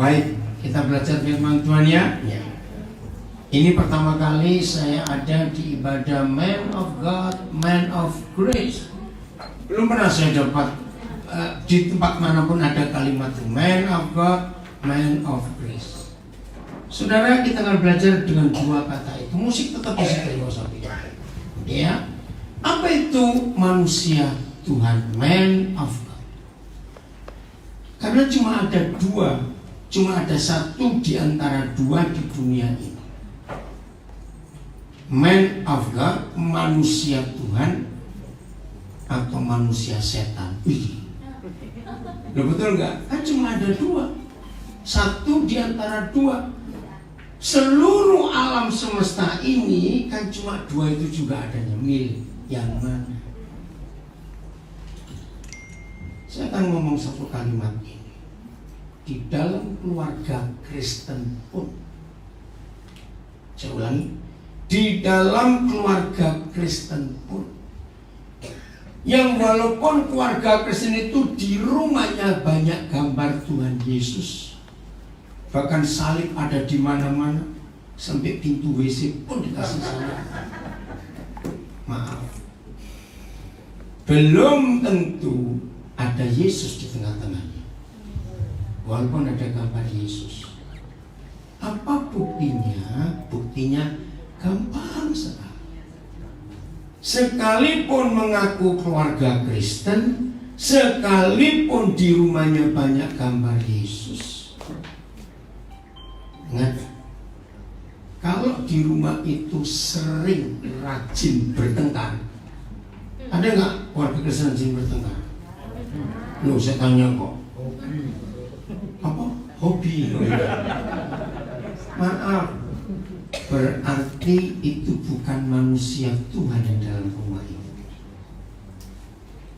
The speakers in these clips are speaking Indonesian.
Baik, kita belajar firman Tuhan ya. Ini pertama kali saya ada di ibadah Man of God, Man of Grace. Belum pernah saya dapat di tempat manapun ada kalimat Man of God, Man of Grace. Saudara, kita akan belajar dengan dua kata itu. Musik tetap di situ, nggak usah pindah. Ya, apa itu manusia Tuhan, Man of God? Karena cuma ada dua, cuma ada satu di antara dua di dunia ini. Man of God, manusia Tuhan atau manusia setan. Loh, betul nggak? Kan cuma ada dua, satu di antara dua. Seluruh alam semesta ini kan cuma dua itu juga adanya. Milih yang mana? Saya akan ngomong satu kalimat ini. Di dalam keluarga Kristen pun, saya ulangi, di dalam keluarga Kristen pun, yang walaupun keluarga Kristen itu di rumahnya banyak gambar Tuhan Yesus, bahkan salib ada di mana-mana, sampai pintu WC pun dikasih salib. Maaf, belum tentu ada Yesus di tengah-tengahnya. Walaupun ada gambar Yesus, apa buktinya? Buktinya gampang sekali. Sekalipun mengaku keluarga Kristen, sekalipun di rumahnya banyak gambar Yesus, ingat, kalau di rumah itu sering rajin bertengkar, ada nggak keluarga Kristen rajin bertengkar? Loh, saya tanya kok. Apa? Hobi. Maaf, berarti itu bukan manusia Tuhan yang dalam rumah itu.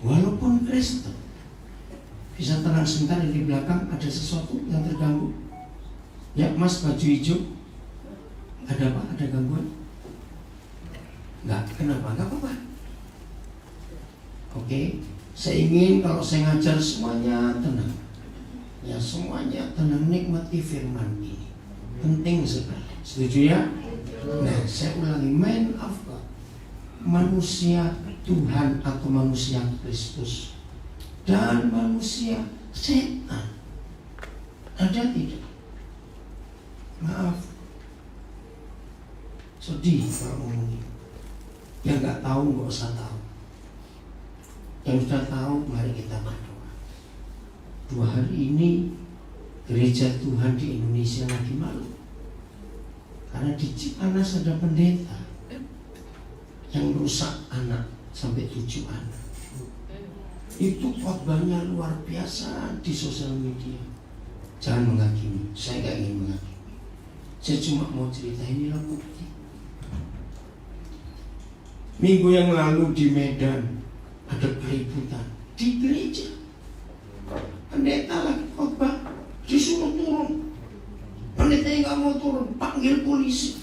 Walaupun Kristen, bisa tenang sebentar, di belakang ada sesuatu yang terganggu. Ya, Mas baju hijau, ada apa? Ada gangguan? Enggak, kenapa? Enggak apa-apa. Oke, saya ingin kalau saya ngajar semuanya tenang. Ya, semuanya tenang, nikmati firman ini. Penting sekali. Setuju ya? Nah, saya ulangi, Man of God, manusia Tuhan atau manusia Kristus, dan manusia setan. Ada tidak? Maaf, sedih kalau ngomongin. Yang nggak tahu nggak usah tahu. Yang sudah tahu, mari kita berdoa. 2 hari ini gereja Tuhan di Indonesia lagi malu. Karena di Cipanas ada pendeta yang merusak anak sampai 7 anak. Itu khotbahnya luar biasa di sosial media. Jangan menghakimi, saya nggak ingin menghakimi. Saya cuma mau cerita, inilah bukti. Minggu yang lalu di Medan ada keributan di gereja. Pendeta lagi khotbah, disuruh turun. Pendeta yang nggak mau turun, panggil polisi.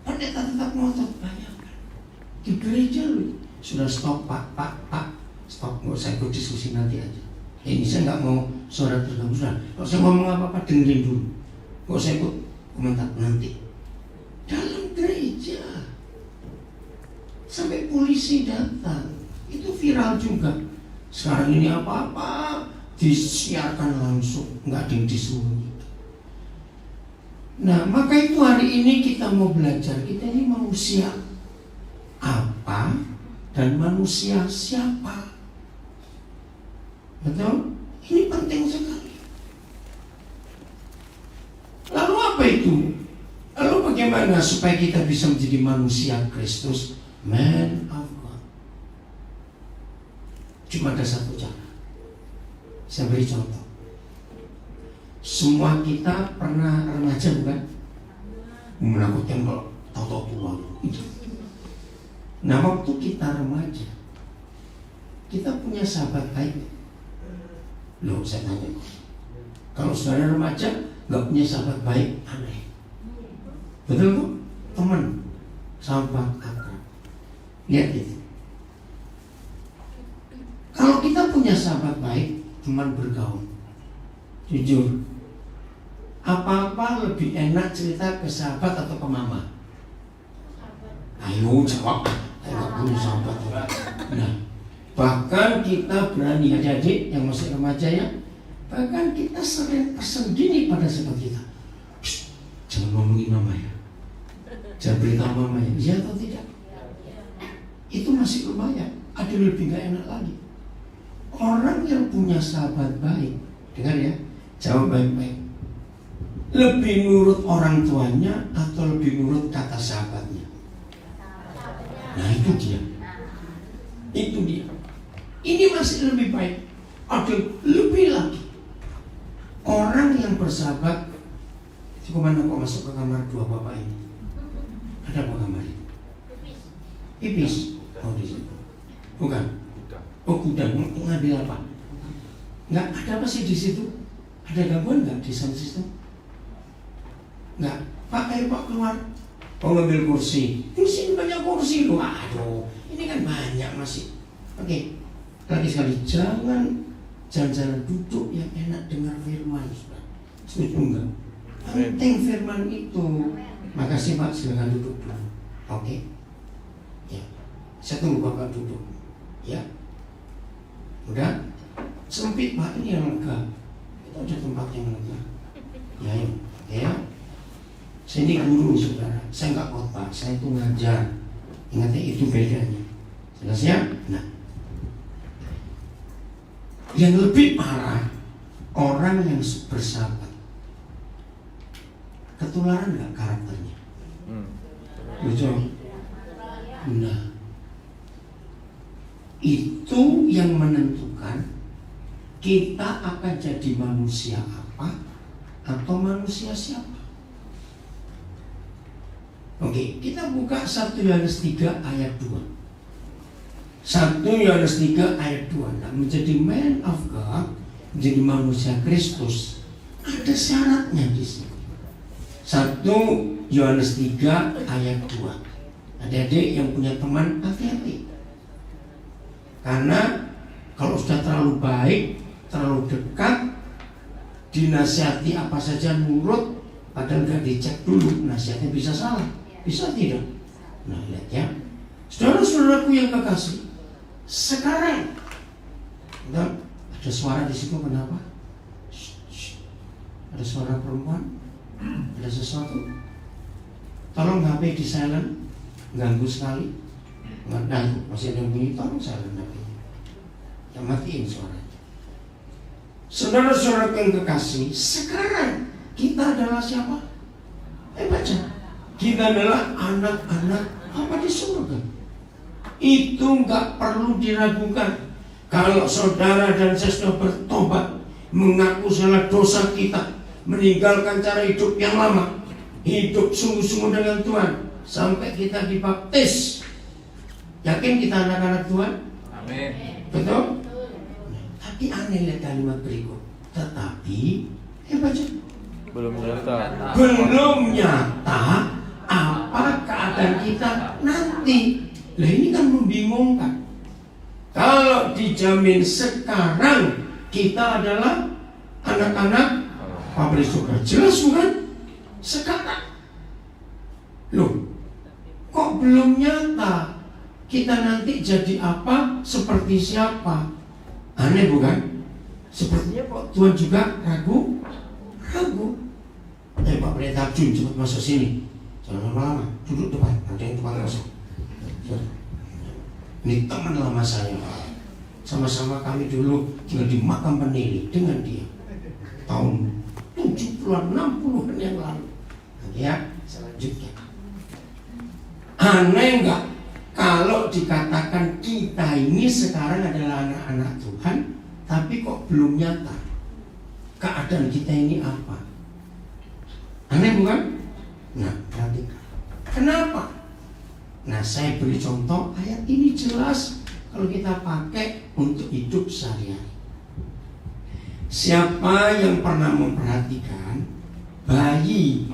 Pendeta tetap ngotot. Bayangkan, di gereja lu sudah stop, pak, stop. Nggak usah ikut diskusi, nanti aja. Ini saya nggak mau suara terganggu. Kalau saya ngomong apa-apa dengerin dulu. Nggak usah ikut komentar nanti. Dalam gereja sampai polisi datang, itu viral juga. Sekarang ini apa-apa disiarkan langsung, nggak ada yang disuruh. Nah, maka itu hari ini kita mau belajar, kita ini manusia apa dan manusia siapa. Betul? Ini penting sekali. Lalu apa itu? Lalu bagaimana supaya kita bisa menjadi manusia Kristus, Man of God? Cuma ada satu cara. Saya beri contoh. Semua kita pernah remaja, bukan? Menakutkan kalau tahu-tahu tua. Nah, waktu kita remaja, kita punya sahabat baik. Loh, saya tanya, kalau saudara remaja nggak punya sahabat baik, aneh. Betul kok? Teman, sahabat akrab. Lihat itu. Kalau kita punya sahabat baik, teman bergaul, Jujur, apa-apa lebih enak cerita ke sahabat atau ke mama? Ayo jawab. Saya nggak punya sahabat. Nah, bahkan kita berani, adik-adik yang masih remaja ya, bahkan kita sering pesan gini pada sahabat kita, jangan ngomongin mama ya, jangan beritahu mama ya. Iya atau tidak? Itu masih lumayan. Ada lebih gak enak lagi. Orang yang punya sahabat baik, dengar ya, jawab baik-baik. Lebih nurut orang tuanya atau lebih nurut kata sahabatnya? Nah itu dia. Itu dia. Ini masih lebih baik. Ada lebih lagi. Orang yang bersahabat. Kemana kok masuk ke kamar dua bapak ini? Ada apa kamar ini? Pipis. Oh di situ. Bukan. Oh gudang. Ngambil apa? Nggak ada apa sih di situ? Ada gangguan nggak di sound system? Nggak. Pak ayo pak keluar. Oh ngambil kursi. Di sini banyak kursi loh. Aduh, ini kan banyak masih. Oke. Lagi sekali, jangan duduk yang enak dengar firman. Setuju enggak? Penting firman itu. Makasih Pak, silakan duduk dulu. Oke. Ya. Saya tunggu Bapak duduk. Ya. Udah? Sempit Pak, ini yang lega. Itu ada tempat yang lega. Ya, ya. Saya ini guru saudara. Saya nggak khotbah, saya itu ngajar. Ingat ya, itu bedanya. Jelas ya? Nah, yang lebih parah orang yang bersahabat. Ketularan nggak karakternya? Betul. Nah, itu yang menentukan kita akan jadi manusia apa atau manusia siapa. Oke, kita buka 1 Yohanes 3 ayat 2. 1 Yohanes 3 ayat 2. Nah, menjadi man of God, menjadi manusia Kristus, ada syaratnya di sini. 1 Yohanes 3 ayat 2. Adik-adik yang punya teman, hati-hati. Karena kalau sudah terlalu baik, terlalu dekat, dinasihati apa saja nurut, padahal gak dicek dulu, nasihatnya bisa salah. Bisa tidak? Nah lihat ya, saudara-saudaraku yang kekasih, sekarang ada suara di situ, kenapa? Ada suara perempuan, ada sesuatu. Tolong HP di silent, ganggu sekali. Nah, masih ada yang bunyi, tolong silent HP-nya. Yang matiin suaranya. Saudara-saudaraku yang kekasih, sekarang kita adalah siapa? Baca. Kita adalah anak-anak apa di surga. Itu nggak perlu diragukan. Kalau saudara dan saya sudah bertobat, mengaku salah dosa kita, meninggalkan cara hidup yang lama, hidup sungguh-sungguh dengan Tuhan, sampai kita dibaptis, yakin kita anak-anak Tuhan? Amin. Betul? Tapi aneh lihat kalimat berikut. Tetapi, baca. Belum nyata apa keadaan kita nanti. Lah ini kan membingungkan. Kalau dijamin sekarang kita adalah anak-anak apa di surga, jelas bukan? Sekarang. Loh, kok belum nyata kita nanti jadi apa, seperti siapa? Aneh bukan? Sepertinya kok Tuhan juga ragu. Pak Pendeta Jun, cepat masuk sini. Jangan lama-lama, duduk depan, ada yang depan kosong. Ini teman lama saya. Sama-sama kami dulu tinggal di makam Penili dengan dia. Tahun 70-an, 60-an yang lalu. Ya, selanjutnya. Aneh enggak kalau dikatakan kita ini sekarang adalah anak-anak Tuhan, tapi kok belum nyata keadaan kita ini apa? Aneh bukan? Nah, perhatikan. Kenapa? Nah, saya beri contoh, ayat ini jelas kalau kita pakai untuk hidup sehari-hari. Siapa yang pernah memperhatikan bayi,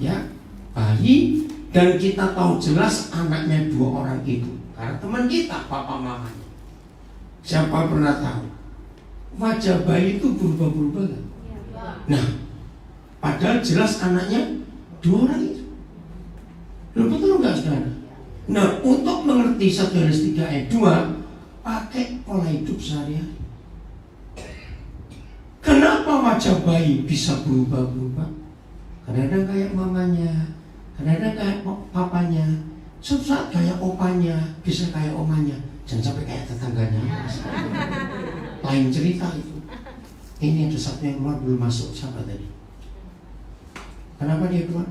ya, bayi, dan kita tahu jelas anaknya 2 orang itu, karena teman kita, papa mamanya. Siapa pernah tahu? Wajah bayi itu berubah-berubah kan? Nah, padahal jelas anaknya 2 orang itu. Loh, betul nggak saudara? Nah, untuk mengerti 1 Yohanes 3 ayat 2, pakai pola hidup sehari-hari. Kenapa wajah bayi bisa berubah-berubah? Kadang-kadang kayak mamanya, kadang-kadang kayak papanya, suatu saat kayak opanya, bisa kayak omanya, jangan sampai kayak tetangganya. Lain cerita itu. Ini ada satu yang keluar belum masuk, siapa tadi? Kenapa dia keluar?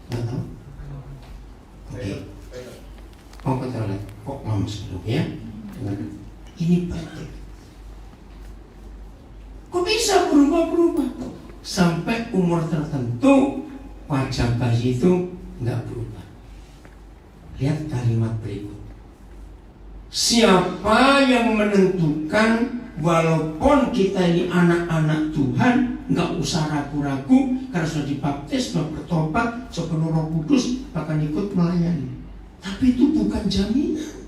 Nggak tahu. Oke. Mau ke toilet? Kok lama sebelum ya? Ini penting. Kok bisa berubah-berubah? Sampai umur tertentu wajah bayi itu nggak berubah. Lihat kalimat berikut. Siapa yang menentukan walaupun kita ini anak-anak Tuhan, nggak usah ragu-ragu karena sudah dibaptis, sudah bertobat, sudah penuh Roh Kudus, bahkan ikut melayani. Tapi itu bukan jaminan.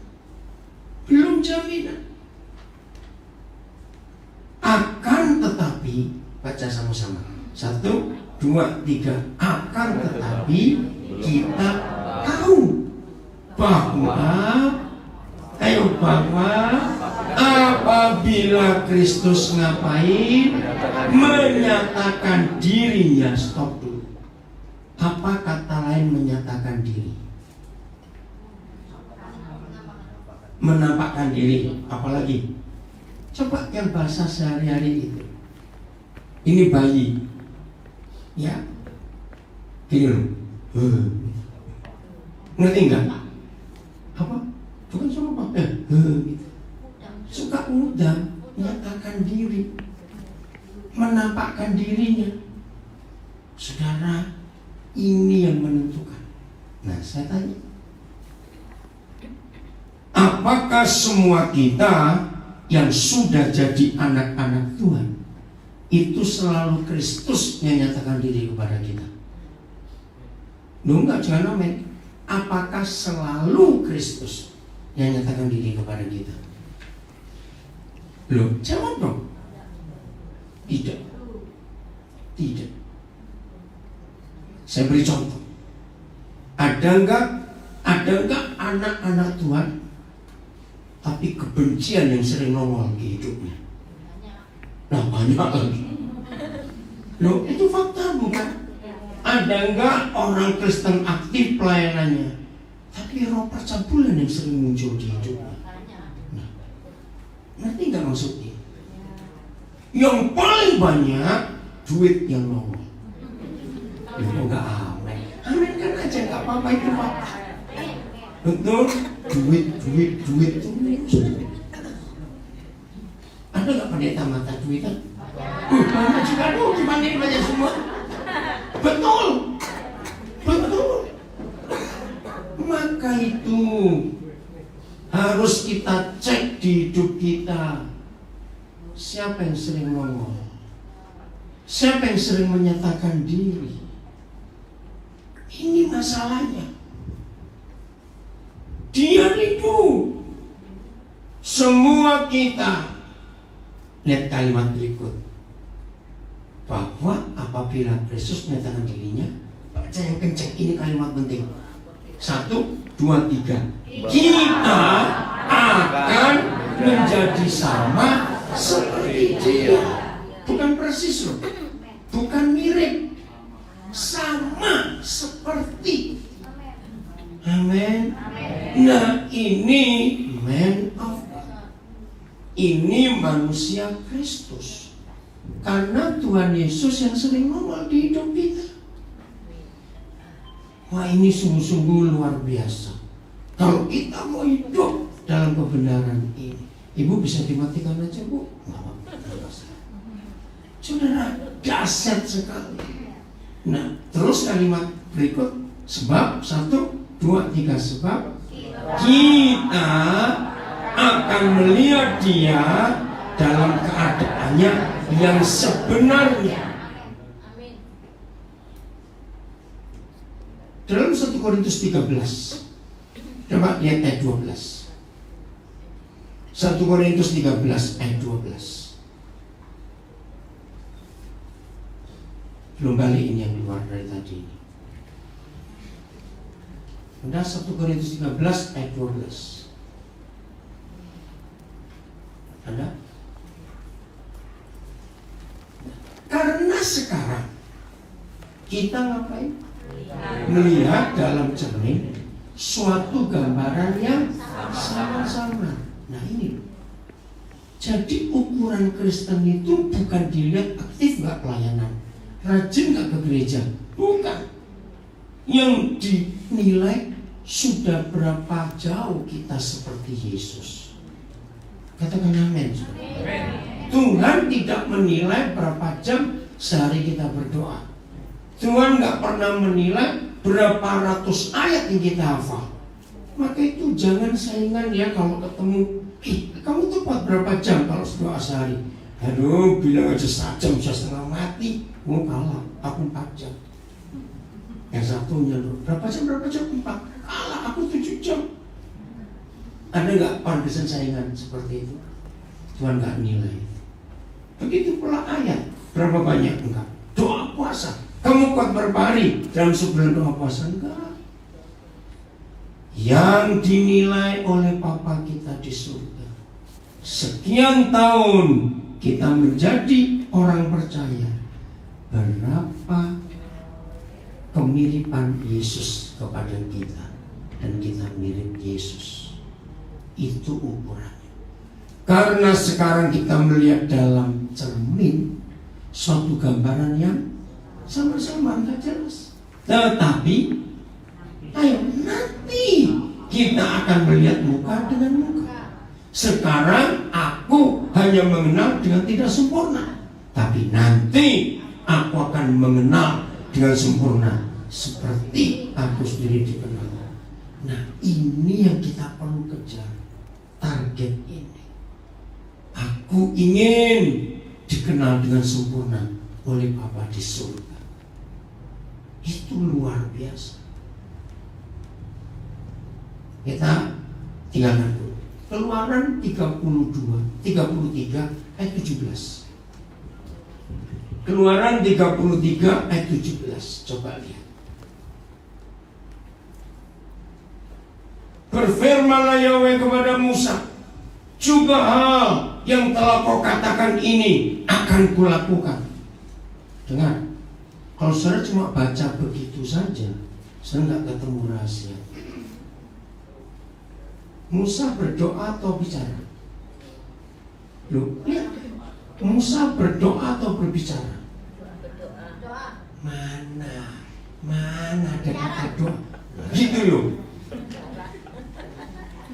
Belum jaminan. Akan tetapi, baca sama-sama. 1, 2, 3. Akan tetapi kita tahu bahwa apabila Kristus ngapain? Menyatakan dirinya. Stop dulu. Apa kata lain menyatakan diri? Menampakkan diri. Apalagi? Coba yang bahasa sehari-hari itu. Ini bayi. Ya. Gini loh. Ngerti enggak? Apa? Bukan suruh apa? Gitu. Suka mudah menyatakan diri, menampakkan dirinya. Saudara, ini yang menentukan. Nah, saya tanya, apakah semua kita yang sudah jadi anak-anak Tuhan itu selalu Kristus yang menyatakan diri kepada kita? Enggak, jangan amin. Apakah selalu Kristus yang menyatakan diri kepada kita? Loh, jawab dong. Tidak. Tidak. Saya beri contoh. Ada enggak anak-anak Tuhan tapi kebencian yang sering nongol di hidupnya? Nah, banyak lagi. Loh, itu fakta bukan? Ada enggak orang Kristen aktif pelayanannya tapi roh percabulan yang sering muncul di hidupnya? Nah, ngerti nggak maksudnya? Yang paling banyak duit yang nongol. Itu nggak amin. Amin kan aja nggak apa-apa itu Pak. Betul, duit itu. Ada nggak pendeta mata duitan? Banyak juga dong, dibanding banyak semua. Betul. Maka itu harus kita cek di hidup kita. Siapa yang sering ngomong? Siapa yang sering menyatakan diri? Ini masalahnya. Dia itu semua kita. Lihat kalimat berikut. Bahwa apabila Kristus menyatakan dirinya, baca yang kencang, ini kalimat penting. 1, 2, 3. Kita akan menjadi sama seperti Dia. Bukan persis loh, bukan mirip, sama seperti. Amin. Nah, ini man of God. Ini manusia Kristus. Karena Tuhan Yesus yang sering ngomong di hidup kita. Wah, ini sungguh-sungguh luar biasa. Kalau kita mau hidup dalam kebenaran ini. Ibu bisa dimatikan aja, Bu? Nggak apa-apa. Saudara, dahsyat sekali. Nah, terus kalimat berikut. Sebab 1, 2, 3. Sebab kita akan melihat Dia dalam keadaannya yang sebenarnya. Dalam 1 Korintus 13. Coba lihat ayat 12. 1 Korintus 13 ayat 12. Belum balik ini yang keluar dari tadi ini. Ada 1 Korintus 15 ayat 12. Ada? Karena sekarang kita ngapain? Melihat dalam cermin suatu gambaran yang sama-sama. Nah ini loh. Jadi ukuran Kristen itu bukan dilihat aktif nggak pelayanan, rajin nggak ke gereja, bukan. Yang dinilai sudah berapa jauh kita seperti Yesus. Katakan amin. Tuhan tidak menilai berapa jam sehari kita berdoa. Tuhan nggak pernah menilai berapa ratus ayat yang kita hafal. Maka itu jangan saingan ya kalau ketemu. Kamu tuh buat berapa jam kalau doa sehari? Aduh, bilang aja 1 jam, saya setengah mati. Mau kalah, aku 4 jam. Yang satunya loh, berapa jam? 4. Kalah, aku 7 jam. Ada nggak pantesan saingan seperti itu? Tuhan nggak nilai. Begitu pula ayat, berapa banyak enggak? Doa puasa, kamu kuat berapa hari dalam sebulan doa puasa? Enggak. Yang dinilai oleh Papa kita di surga, sekian tahun kita menjadi orang percaya, berapa kemiripan Yesus kepada kita, dan kita mirip Yesus. Itu ukurannya. Karena sekarang kita melihat dalam cermin suatu gambaran yang sama-sama nggak jelas. Tetapi ayo nanti kita akan melihat muka dengan muka. Sekarang aku hanya mengenal dengan tidak sempurna, tapi nanti aku akan mengenal dengan sempurna seperti aku sendiri dikenal. Nah ini yang kita perlu kejar, target ini. Aku ingin dikenal dengan sempurna oleh Bapa di surga. Itu luar biasa. Kita tinggalkan dulu. Keluaran 33 ayat 17. Keluaran 33 ayat 17. Coba lihat. Berfirmanlah Yahweh kepada Musa, juga hal yang telah kau katakan ini akan kulakukan. Dengar, kalau saudara cuma baca begitu saja, saudara nggak ketemu rahasia. Musa berdoa atau bicara? Loh, lihat. Musa berdoa atau berbicara? Mana ada kata doa? Gitu loh.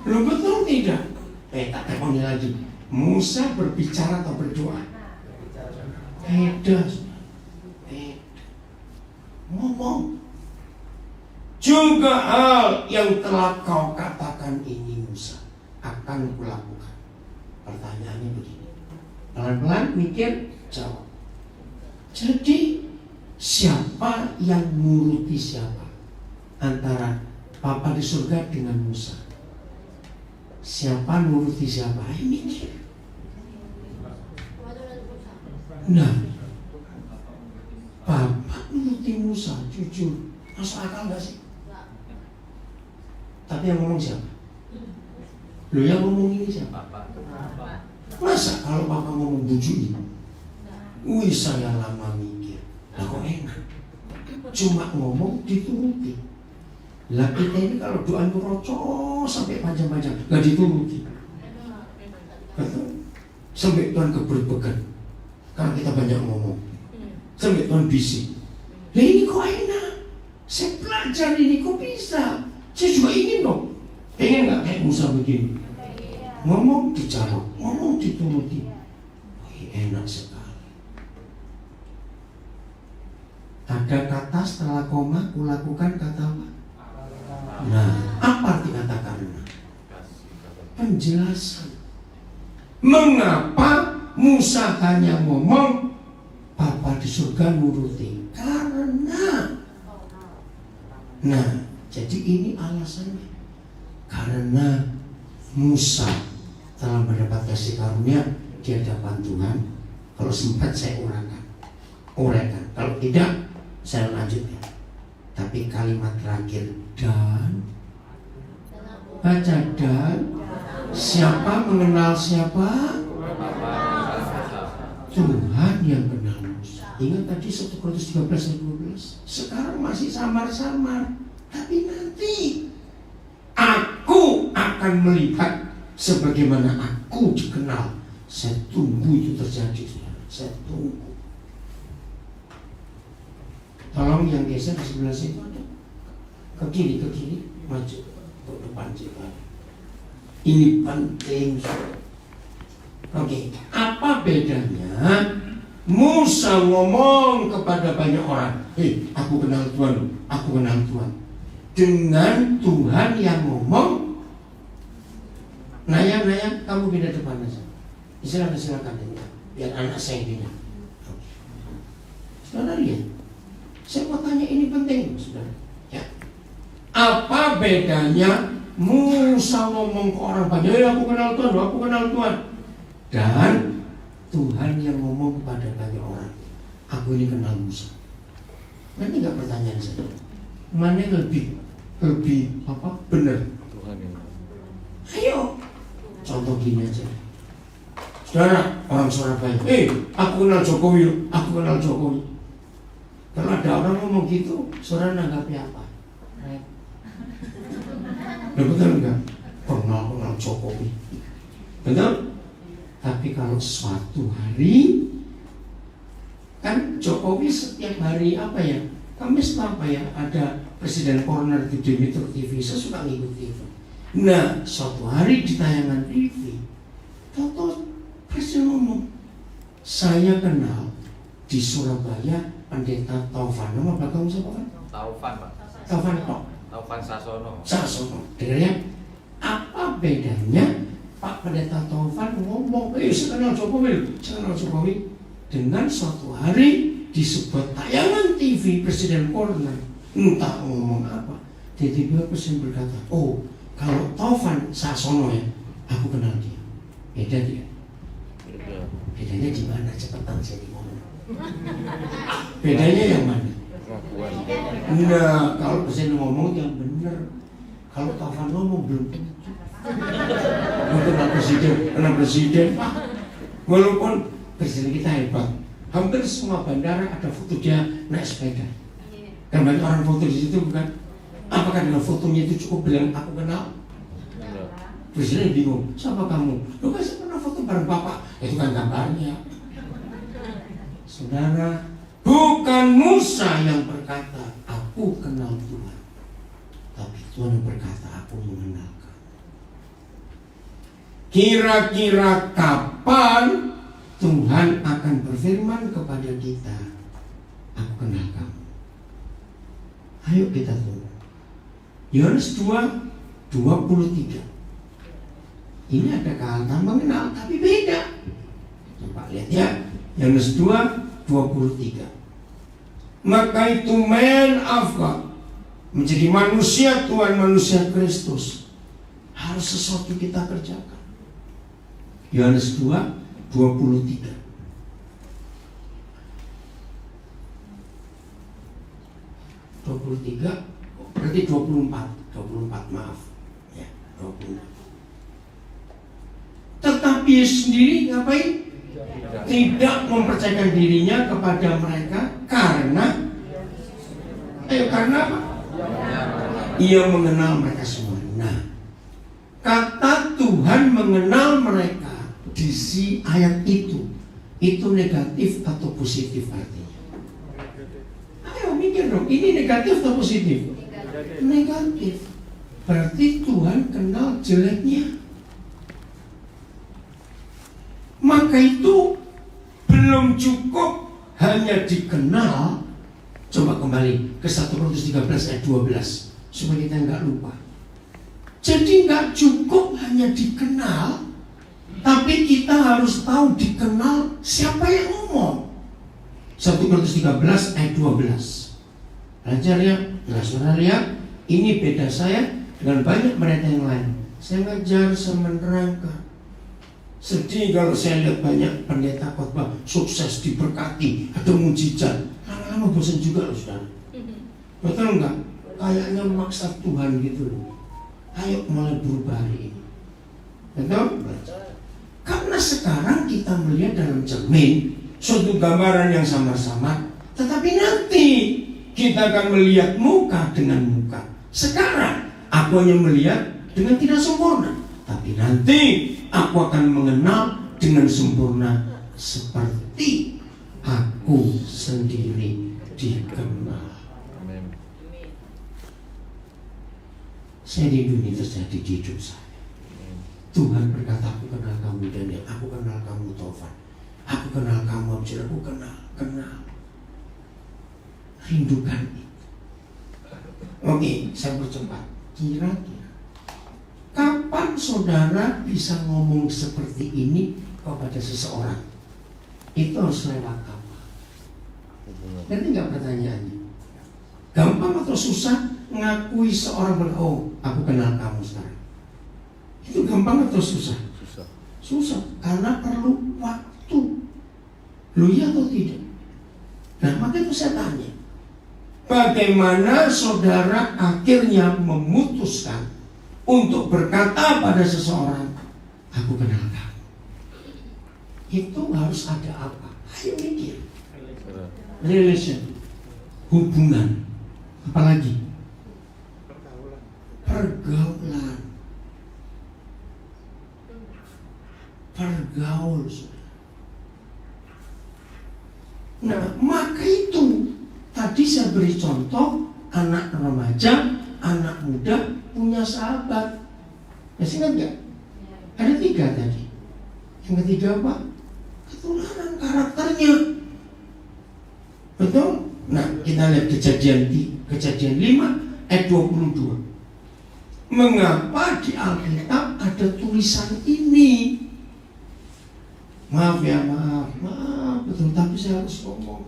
Loh betul tidak? Tak telepon lagi. Musa berbicara atau berdoa? Beda. Ngomong. Juga hal yang telah kau katakan ini Musa akan kulakukan. Pertanyaannya begini, pelan-pelan mikir, jawab. Jadi siapa yang nuruti siapa antara Papa di surga dengan Musa? Siapa nuruti siapa? Ayo mikir. Nah, Papa nuruti Musa, jujur, masuk akal gak sih? Tapi yang ngomong siapa? Loh yang ngomong ini siapa? Masa kalau Papa ngomong bujuin? Wih saya lama mikir. Lah kok enak? Cuma ngomong dituruti. Lah kita ini kalau doa itu rocos sampai panjang-panjang gak dituruti. Betul? Sampai Tuhan keberbegan karena kita banyak ngomong. Sampai Tuhan bisik. Lah ini kok enak? Saya belajar ini kok bisa? Saya juga ingin dong. Pengen gak kayak Musa begini? Ngomong dijawab, ngomong dituruti. Enak sekali. Ada kata setelah koma, kulakukan kata apa? Nah, apa arti kata karena? Penjelasan. Mengapa Musa hanya ngomong, Bapa di surga nuruti? Karena. Nah, jadi ini alasannya. Karena Musa telah mendapat kasih karunia di hadapan Tuhan. Kalau sempat saya uraikan. Kalau Kalau tidak, saya lanjutkan. Tapi kalimat terakhir dan, baca dan, siapa mengenal siapa? Tuhan yang kenal Musa. Ingat tadi 1 Korintus 13 ayat 12. Sekarang masih samar-samar, tapi nanti aku akan melihat sebagaimana aku dikenal. Saya tunggu itu terjadi. Saya tunggu. Tolong yang geser di sebelah situ ada. Ke kiri, maju ke depan coba. Ini penting. Oke, apa bedanya Musa ngomong kepada banyak orang, aku kenal Tuhan, aku kenal Tuhan, dengan Tuhan yang ngomong, Nayang, kamu pindah depan aja. Silakan biar anak saya yang pindah. Saudara lihat, saya mau tanya ini penting, saudara. Ya. Apa bedanya Musa ngomong ke orang banyak, aku kenal Tuhan, dan Tuhan yang ngomong kepada banyak orang, aku ini kenal Musa. Nanti nggak pertanyaan saya, mana yang lebih benar? Tuhan yang. Ayo, contoh gini aja. Saudara, orang Surabaya, aku kenal Jokowi. Kalau ada orang ngomong gitu, saudara nanggapi apa? Betul enggak? Kenal Jokowi. Betul? Tapi kalau suatu hari, kan Jokowi setiap hari apa ya? Kamis apa ya? Ada Presiden Corner di Metro TV, saya suka ngikuti itu. Nah, suatu hari di tayangan TV, Toto Presiden ngomong, saya kenal di Surabaya Pendeta Taufan. Nama belakang siapa kan? Taufan, Pak. Taufan Sasono. Dengar ya? Apa bedanya Pak Pendeta Taufan ngomong, saya kenal Jokowi, dengan suatu hari di sebuah tayangan TV Presiden Corner, entah ngomong apa, tiba-tiba Presiden berkata, kalau Taufan Sasono ya, aku kenal dia. Beda dia. Bedanya di mana? Cepetan saya ngomong. Bedanya yang mana? Nah, kalau Presiden ngomong yang benar. Kalau Taufan ngomong belum tentu. Kenal presiden. Walaupun presiden kita hebat, hampir semua bandara ada foto dia naik sepeda. Kan banyak orang foto di situ, bukan? Apakah dengan fotonya itu cukup bilang aku kenal? Presiden bingung, siapa kamu? Lu kan saya pernah foto bareng bapak. Itu kan gambarnya. Saudara, bukan Musa yang berkata aku kenal Tuhan, tapi Tuhan yang berkata aku mengenal. Kira-kira kapan Tuhan akan berfirman kepada kita, aku kenal kamu? Ayo kita tunggu. Yohanes 2:23. Ini ada kata mengenal tapi beda. Coba lihat ya, Yohanes 2:23. Maka itu man of God, menjadi manusia Tuhan, manusia Kristus, harus sesuatu kita kerjakan. Yohanes 2:23. Berarti 24, maaf ya, 24. Tetapi Yesus sendiri ngapain? Tidak mempercayakan dirinya kepada mereka karena apa? Ia mengenal mereka semua. Nah, kata Tuhan mengenal mereka di si ayat itu negatif atau positif artinya? Ayo mikir dong, ini negatif atau positif? Negatif. Berarti Tuhan kenal jeleknya. Maka itu belum cukup hanya dikenal. Coba kembali ke 1 Korintus 13 ayat 12 supaya kita nggak lupa. Jadi nggak cukup hanya dikenal, tapi kita harus tahu dikenal siapa yang ngomong. 1 Korintus 13 ayat 12. Belajar ya, saudara lihat, ini beda saya dengan banyak mereka yang lain. Saya ngajar, saya menerangkan. Sedih kalau saya lihat banyak pendeta khotbah sukses, diberkati, ada mujizat. lama bosan juga loh saudara. Betul enggak? Kayaknya maksa Tuhan gitu loh. Ayo mulai berubah hari ini. Betul? Karena sekarang kita melihat dalam cermin suatu gambaran yang sama-sama, tetapi nanti kita akan melihat muka dengan muka. Sekarang aku hanya melihat dengan tidak sempurna, tapi nanti aku akan mengenal dengan sempurna seperti aku sendiri dikenal. Saya rindu ini terjadi di hidup saya. Tuhan berkata, aku kenal kamu Daniel, aku kenal kamu Taufan, aku kenal kamu Abjad, aku kenal. Rindukan itu. Oke, saya percepat. Kira-kira kapan saudara bisa ngomong seperti ini kepada seseorang? Itu harus lewat apa? Nanti nggak pertanyaannya. Gampang atau susah ngakui seorang aku kenal kamu sekarang? Itu gampang atau susah? Susah, karena perlu waktu. Lu ya atau tidak? Nah, maka itu saya tanya, bagaimana saudara akhirnya memutuskan untuk berkata pada seseorang, aku kenal kamu? Itu harus ada apa? Ayo mikir. Relation, hubungan. Apalagi? Pergaulan. Pergaul. Nah, maka itu tadi saya beri contoh anak remaja, anak muda punya sahabat. Masih ingat nggak? Ada 3 tadi. Yang ketiga apa? Ketularan karakternya. Betul? Nah, kita lihat kejadian 5 ayat 22. Mengapa di Alkitab ada tulisan ini? Maaf, betul, tapi saya harus ngomong.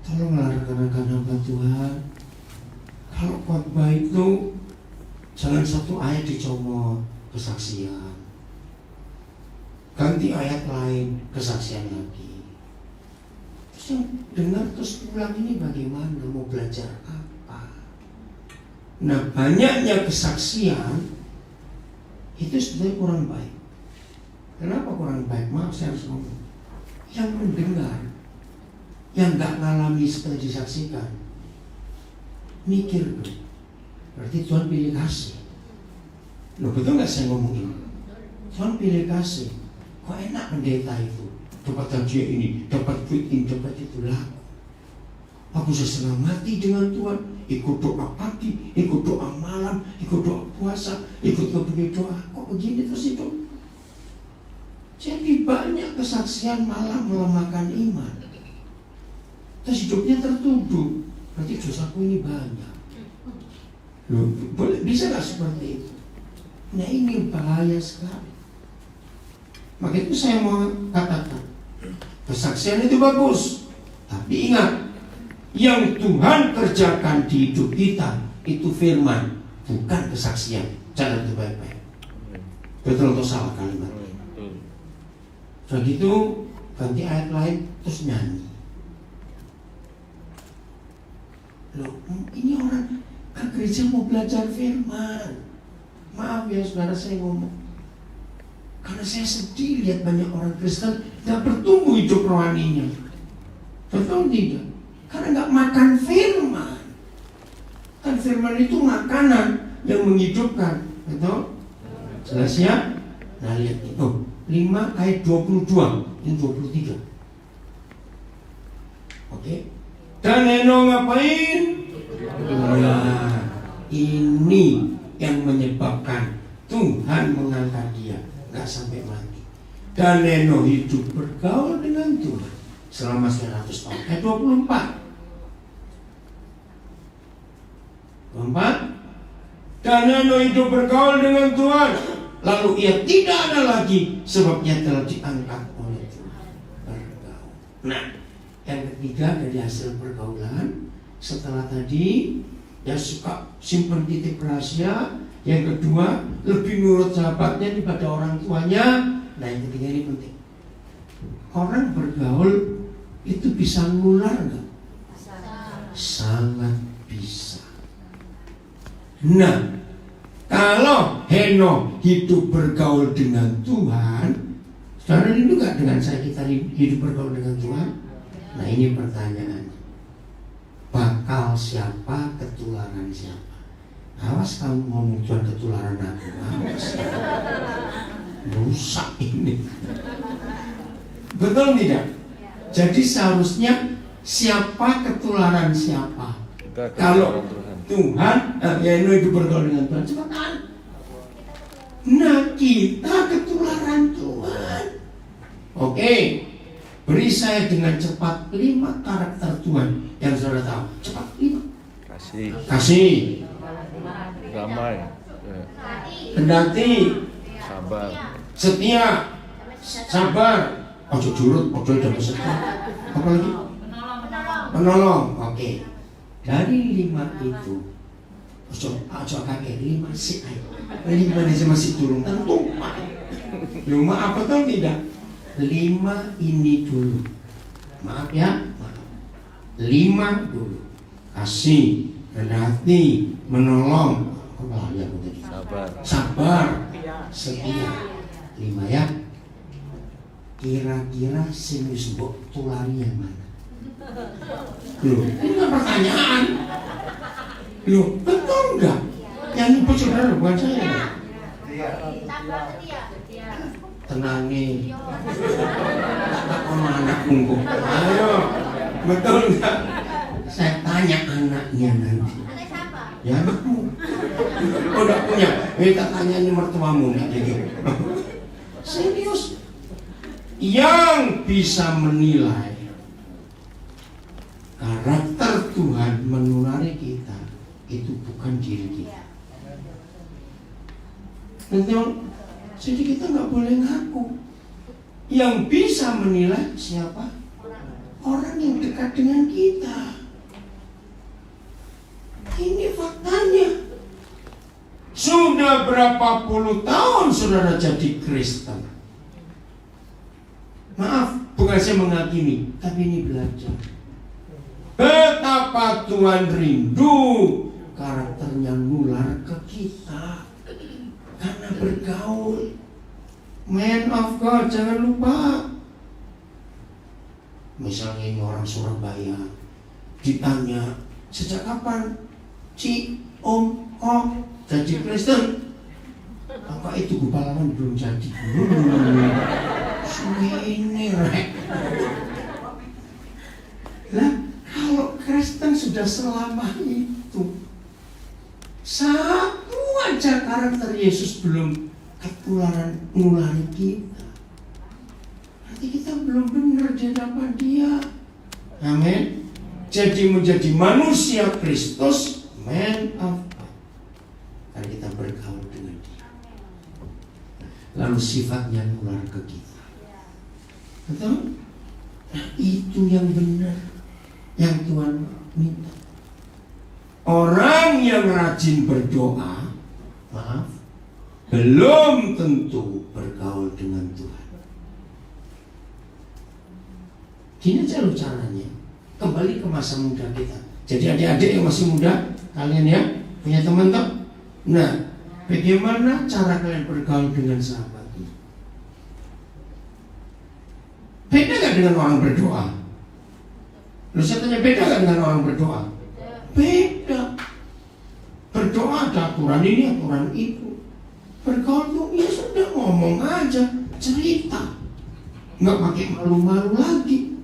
Tolonglah rekan-rekan hamba Tuhan. Kalau khotbah itu jangan satu ayat dicomot, kesaksian. Ganti ayat lain, kesaksian lagi. Terus yang dengar terus ulang ini bagaimana? Mau belajar apa? Nah, banyaknya kesaksian itu sebetulnya kurang baik. Kenapa kurang baik? Maaf, saya harus ngomong. Yang mendengar, yang gak ngalami seperti disaksikan, mikir dong. Berarti Tuhan pilih kasih. Loh, betul gak saya ngomong ini? Tuhan pilih kasih. Kok enak pendeta itu? Dapat hadiah ini, dapat duit ini, dapat itu. Laku. Aku setengah mati dengan Tuhan. Ikut doa pagi, ikut doa malam, ikut doa puasa, ikut kebenaran doa. Kok begini terus itu? Jadi banyak kesaksian malah melemahkan iman. Terus hidupnya tertuduh. Berarti dosaku ini banyak. Loh, boleh, bisa gak seperti itu? Nah, ini bahaya sekali. Maka itu saya mau katakan, kesaksian itu bagus, tapi ingat, yang Tuhan kerjakan di hidup kita itu firman, bukan kesaksian. Jangan itu baik-baik. Betul atau salah kalimat? Sudah gitu ganti ayat lain terus nyanyi. Loh, ini orang ke gereja mau belajar firman. Maaf ya saudara, saya ngomong, karena saya sedih lihat banyak orang Kristen tidak bertumbuh hidup rohaninya. Betul tidak? Karena nggak makan firman. Kan firman itu makanan yang menghidupkan. Betul? Jelas ya? Nah, lihat itu 5 ayat 22 dan 23. Oke. Dan Eno ngapain? Nah, ini yang menyebabkan Tuhan mengangkat dia, gak sampai mati. Dan Eno hidup bergaul dengan Tuhan selama 100 tahun. Ayat 24. Dan Eno hidup bergaul dengan Tuhan, lalu ia tidak ada lagi, sebabnya telah diangkat oleh Tuhan. Bergaul. Nah, yang ketiga dari hasil pergaulan, setelah tadi yang suka simpan titik rahasia, yang kedua lebih nurut sahabatnya daripada orang tuanya. Nah, yang ketiga ini penting. Orang bergaul itu bisa nular nggak? sangat bisa. Nah, kalau Henokh hidup bergaul dengan Tuhan, saudara rindu gak dengan saya kita hidup bergaul dengan Tuhan? Nah, ini pertanyaan. Bakal siapa, ketularan siapa? Awas kamu ngomong Tuhan ketularan aku, awas. Rusak ini. Betul tidak? Jadi seharusnya siapa ketularan siapa? Kalau Tuhan, itu bergaul dengan Tuhan, cepetan. Nah, kita ketularan Tuhan. Oke, beri saya dengan cepat 5 karakter Tuhan yang saudara tahu. Cepat 5. Kasih, damai, kendati, sabar, setia, sabar, ojo jurut, ojo dapat setia. Apa lagi? Penolong. Oke. Dari 5 itu, ojo kakek 5 sih. 5 ini masih turun tentu. Cuma apa tuh tidak? 5 ini dulu. Maaf ya. 5 dulu. Kasih, kendati, menolong, sabar, setia. 5 ya. Kira-kira sinus mbok tulari yang mana? Loh, ini kan pertanyaan. Loh, betul enggak? Yang ini saudara bukan saya. Tenangin. Tak sama anak munggu. Ayo, betul enggak? Saya tanya anaknya nanti. Ya anakmu. Oh, enggak punya. Kita tanya ini mertuamu nanti. Serius. Yang bisa menilai karakter Tuhan menulari kita itu bukan diri kita. Betul? Jadi kita nggak boleh ngaku. Yang bisa menilai siapa? Orang yang dekat dengan kita. Ini faktanya. Sudah berapa puluh tahun saudara jadi Kristen? Maaf, bukan saya menghakimi, tapi ini belajar. Betapa Tuhan rindu karakternya nular ke kita karena bergaul. Man of God, jangan lupa. Misalnya ini orang Surabaya, ditanya sejak kapan Ci, Om, Kok jadi Kristen? Apa itu Gupalawan belum jadi? Ini rek. Lah, kalau Kristen sudah selama itu, satu aja karakter Yesus belum ketularan nulari kita, nanti kita belum benar di hadapan Dia. Amin. Jadi menjadi manusia Kristus, man of God, karena kita bergaul dengan Dia. Lalu sifatnya nular ke kita. Betul? Nah, itu yang benar, yang Tuhan minta. Orang yang rajin berdoa, maaf, belum tentu bergaul dengan Tuhan. Gini aja loh caranya. Kembali ke masa muda kita. Jadi adik-adik yang masih muda, kalian ya, punya teman tak? Nah, bagaimana cara kalian bergaul dengan sahabat? Beda gak dengan orang berdoa? Lu saya tanya, beda gak dengan orang berdoa? Beda. Berdoa ada aturan ini, aturan itu. Bergaul tuh ya sudah, ngomong aja, cerita, nggak pakai malu-malu lagi.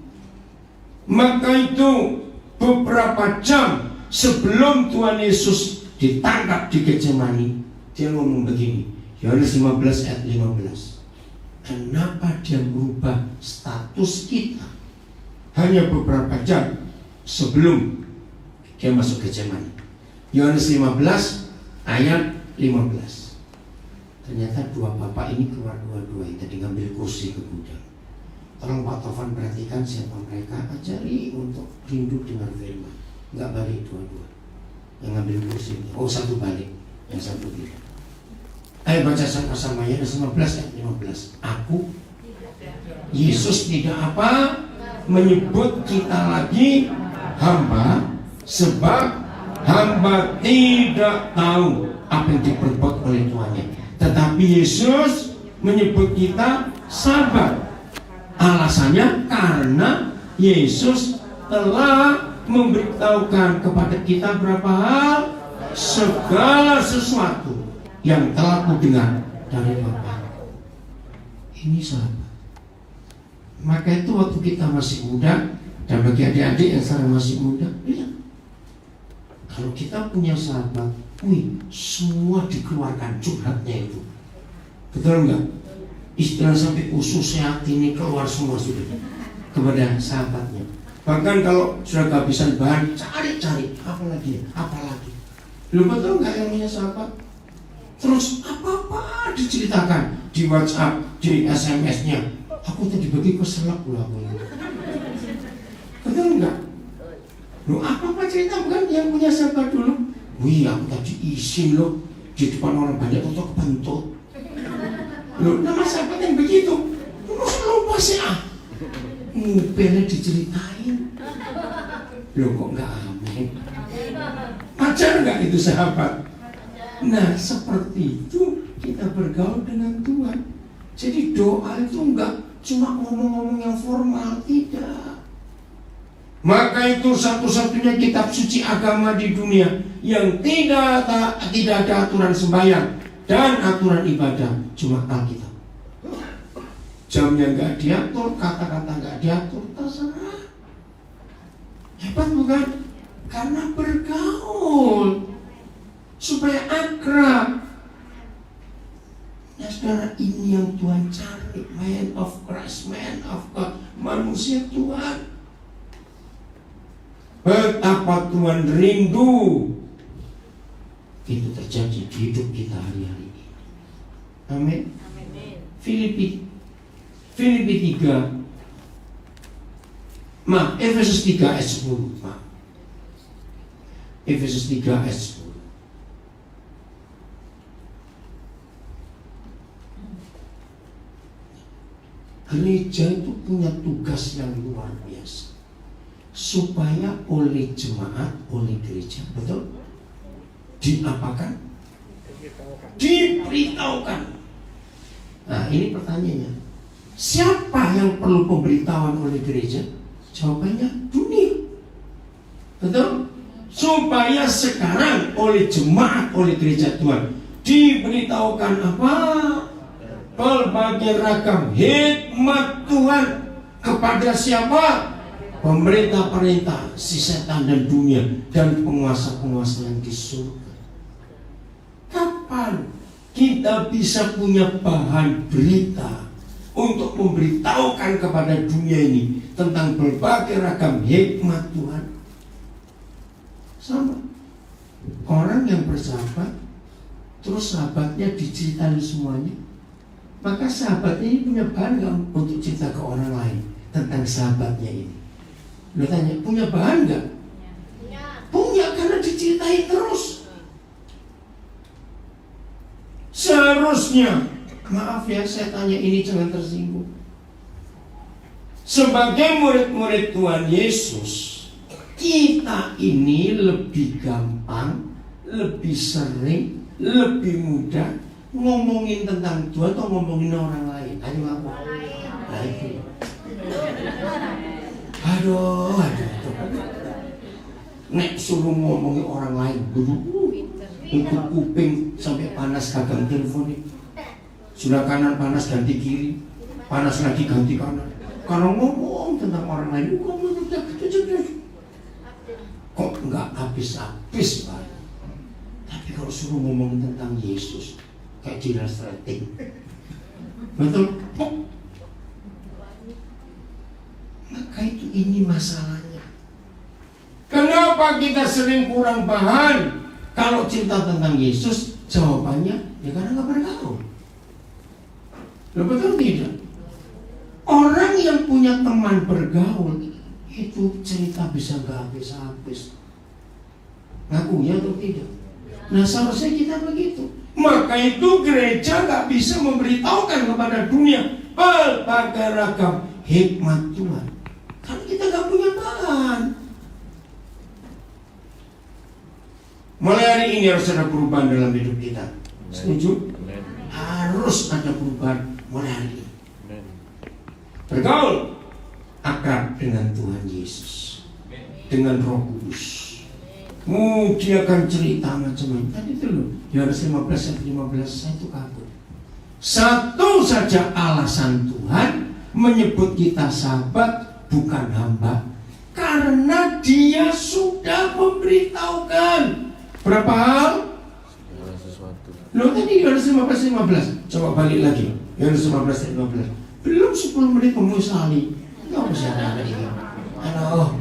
Maka itu beberapa jam sebelum Tuhan Yesus ditangkap di Getsemani, dia ngomong begini, Yohanes 15 ayat 15. Kenapa dia merubah status kita hanya beberapa jam sebelum dia masuk Getsemani? Yohanes 15 ayat 15. Ternyata dua bapak ini keluar dua-dua, tadi ngambil kursi ke gudang. Tolong Pak Tovan perhatikan siapa mereka, ajari untuk rindu dengan firman. Enggak balik dua-dua. Yang ngambil kursi, oh satu balik, yang satu tidak. Ayo baca sama-sama ya, 15 ayat 15. Aku, Yesus tidak apa menyebut kita lagi hamba, sebab hamba tidak tahu apa yang diperbuat oleh tuannya. Tetapi Yesus menyebut kita sahabat. Alasannya karena Yesus telah memberitahukan kepada kita berapa hal, segala sesuatu yang telah kudengar dari Bapa. Ini sahabat. Maka itu waktu kita masih muda, dan bagi adik-adik yang sekarang masih muda, lihat, kalau kita punya sahabat, semua dikeluarkan curhatnya itu. Betul enggak? Istilah sampai usus sehat ini keluar semua sudah kepada sahabatnya. Bahkan kalau sudah kehabisan bahan, cari-cari apa lagi. Lu betul enggak yang punya sahabat? Terus apa-apa diceritakan di WhatsApp, di SMS-nya. Aku tadi bagi keselak pula aku. Betul enggak? Lu apa-apa cerita bukan yang punya sahabat dulu? Aku tadi izin loh di depan orang banyak untuk kebentut. Loh, nama sahabat yang begitu, masa lupa sih ngupelnya diceritain. Loh kok enggak amin? Pacar enggak itu sahabat? Nah seperti itu kita bergaul dengan Tuhan. Jadi doa itu enggak cuma ngomong-ngomong yang formal, tidak. Maka itu satu-satunya kitab suci agama di dunia yang tidak ada aturan sembahyang dan aturan ibadah, cuma Alkitab. Jamnya nggak diatur, kata-kata nggak diatur, terserah. Hebat bukan? Karena bergaul supaya akrab. Ya saudara, ini yang Tuhan cari, man of Christ, man of God, manusia Tuhan. Betapa Tuhan rindu itu terjadi di hidup kita hari-hari ini. Amin. Filipi 3, Efesus 3 ayat 10. Efesus 3 ayat 10. Gereja itu punya tugas yang luar biasa, supaya oleh jemaat, oleh gereja, betul? Diapakan? Diberitahukan. Nah ini pertanyaannya, siapa yang perlu pemberitahuan oleh gereja? Jawabannya dunia. Betul? Supaya sekarang oleh jemaat, oleh gereja Tuhan diberitahukan apa? Berbagai ragam hikmat Tuhan kepada siapa? Pemerintah-pemerintah, si setan dan dunia, dan penguasa-penguasa yang di surga. Kapan kita bisa punya bahan berita untuk memberitahukan kepada dunia ini tentang berbagai ragam hikmat Tuhan? Sama orang yang bersahabat, terus sahabatnya diceritain semuanya, maka sahabatnya ini punya bahan gak untuk cerita ke orang lain tentang sahabatnya ini? Lo tanya, punya bahan gak? Punya, karena diceritain terus. Seharusnya, maaf ya saya tanya ini jangan tersinggung, sebagai murid-murid Tuhan Yesus, kita ini lebih gampang, lebih sering, lebih mudah ngomongin tentang Tuhan atau ngomongin orang lain? Ayo apa? Aduh. Nek suruh ngomongin orang lain, ikut kuping sampai panas gagang telepon. Sudah kanan panas ganti kiri, panas lagi ganti kanan. Kalau ngomong tentang orang lain, kok nggak habis-habis Pak? Tapi kalau suruh ngomongin tentang Yesus, kayak jelas rating. Betul? Maka itu ini masalahnya. Kenapa kita sering kurang bahan kalau cerita tentang Yesus? Jawabannya ya karena nggak bergaul. Betul tidak? Orang yang punya teman bergaul itu cerita bisa nggak habis-habis. Ngaku ya atau tidak? Nah seharusnya kita begitu. Maka itu gereja nggak bisa memberitahukan kepada dunia berbagai ragam hikmat Tuhan, karena kita nggak punya bahan. Mulai hari ini harus ada perubahan dalam hidup kita. Setuju? Amin. Harus ada perubahan mulai hari ini. Amin. Bergaul akrab dengan Tuhan Yesus, dengan Roh Kudus. Dia akan cerita macam-macam. Tadi itu loh, Yohanes 15 ayat 15, saya itu kagum. Satu saja alasan Tuhan menyebut kita sahabat, bukan hamba, karena Dia sudah memberitahukan berapa hal? Segala sesuatu. Loh tadi Yohanes 15. Coba balik lagi. Yohanes 15 ayat 15. Belum 10 menit memusali. Enggak usah ada ini. Halo.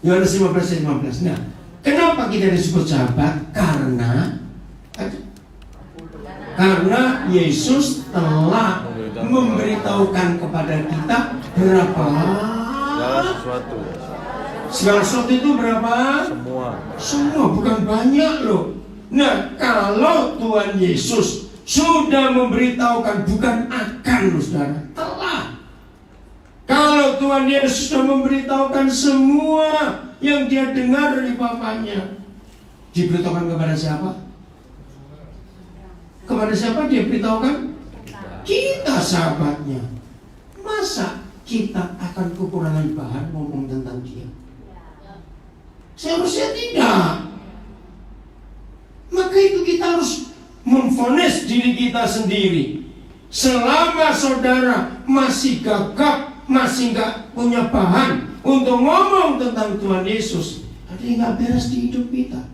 Yohanes 15 ayat 15. Nah, kenapa kita disebut sahabat? Karena Yesus telah memberitahukan kepada kita berapa? Segala sesuatu. Segala sesuatu itu berapa? Semua, bukan banyak loh. Nah, kalau Tuhan Yesus sudah memberitahukan, bukan akan loh saudara, telah. Kalau Tuhan Yesus sudah memberitahukan semua yang Dia dengar dari Bapaknya, diberitahukan kepada siapa? Kepada siapa Dia beritahukan? Kita sahabatnya. Masa kita akan kekurangan bahan ngomong tentang Dia? Seharusnya tidak. Maka itu kita harus memvonis diri kita sendiri. Selama saudara masih gagap, masih gak punya bahan untuk ngomong tentang Tuhan Yesus, ada yang gak beres di hidup kita.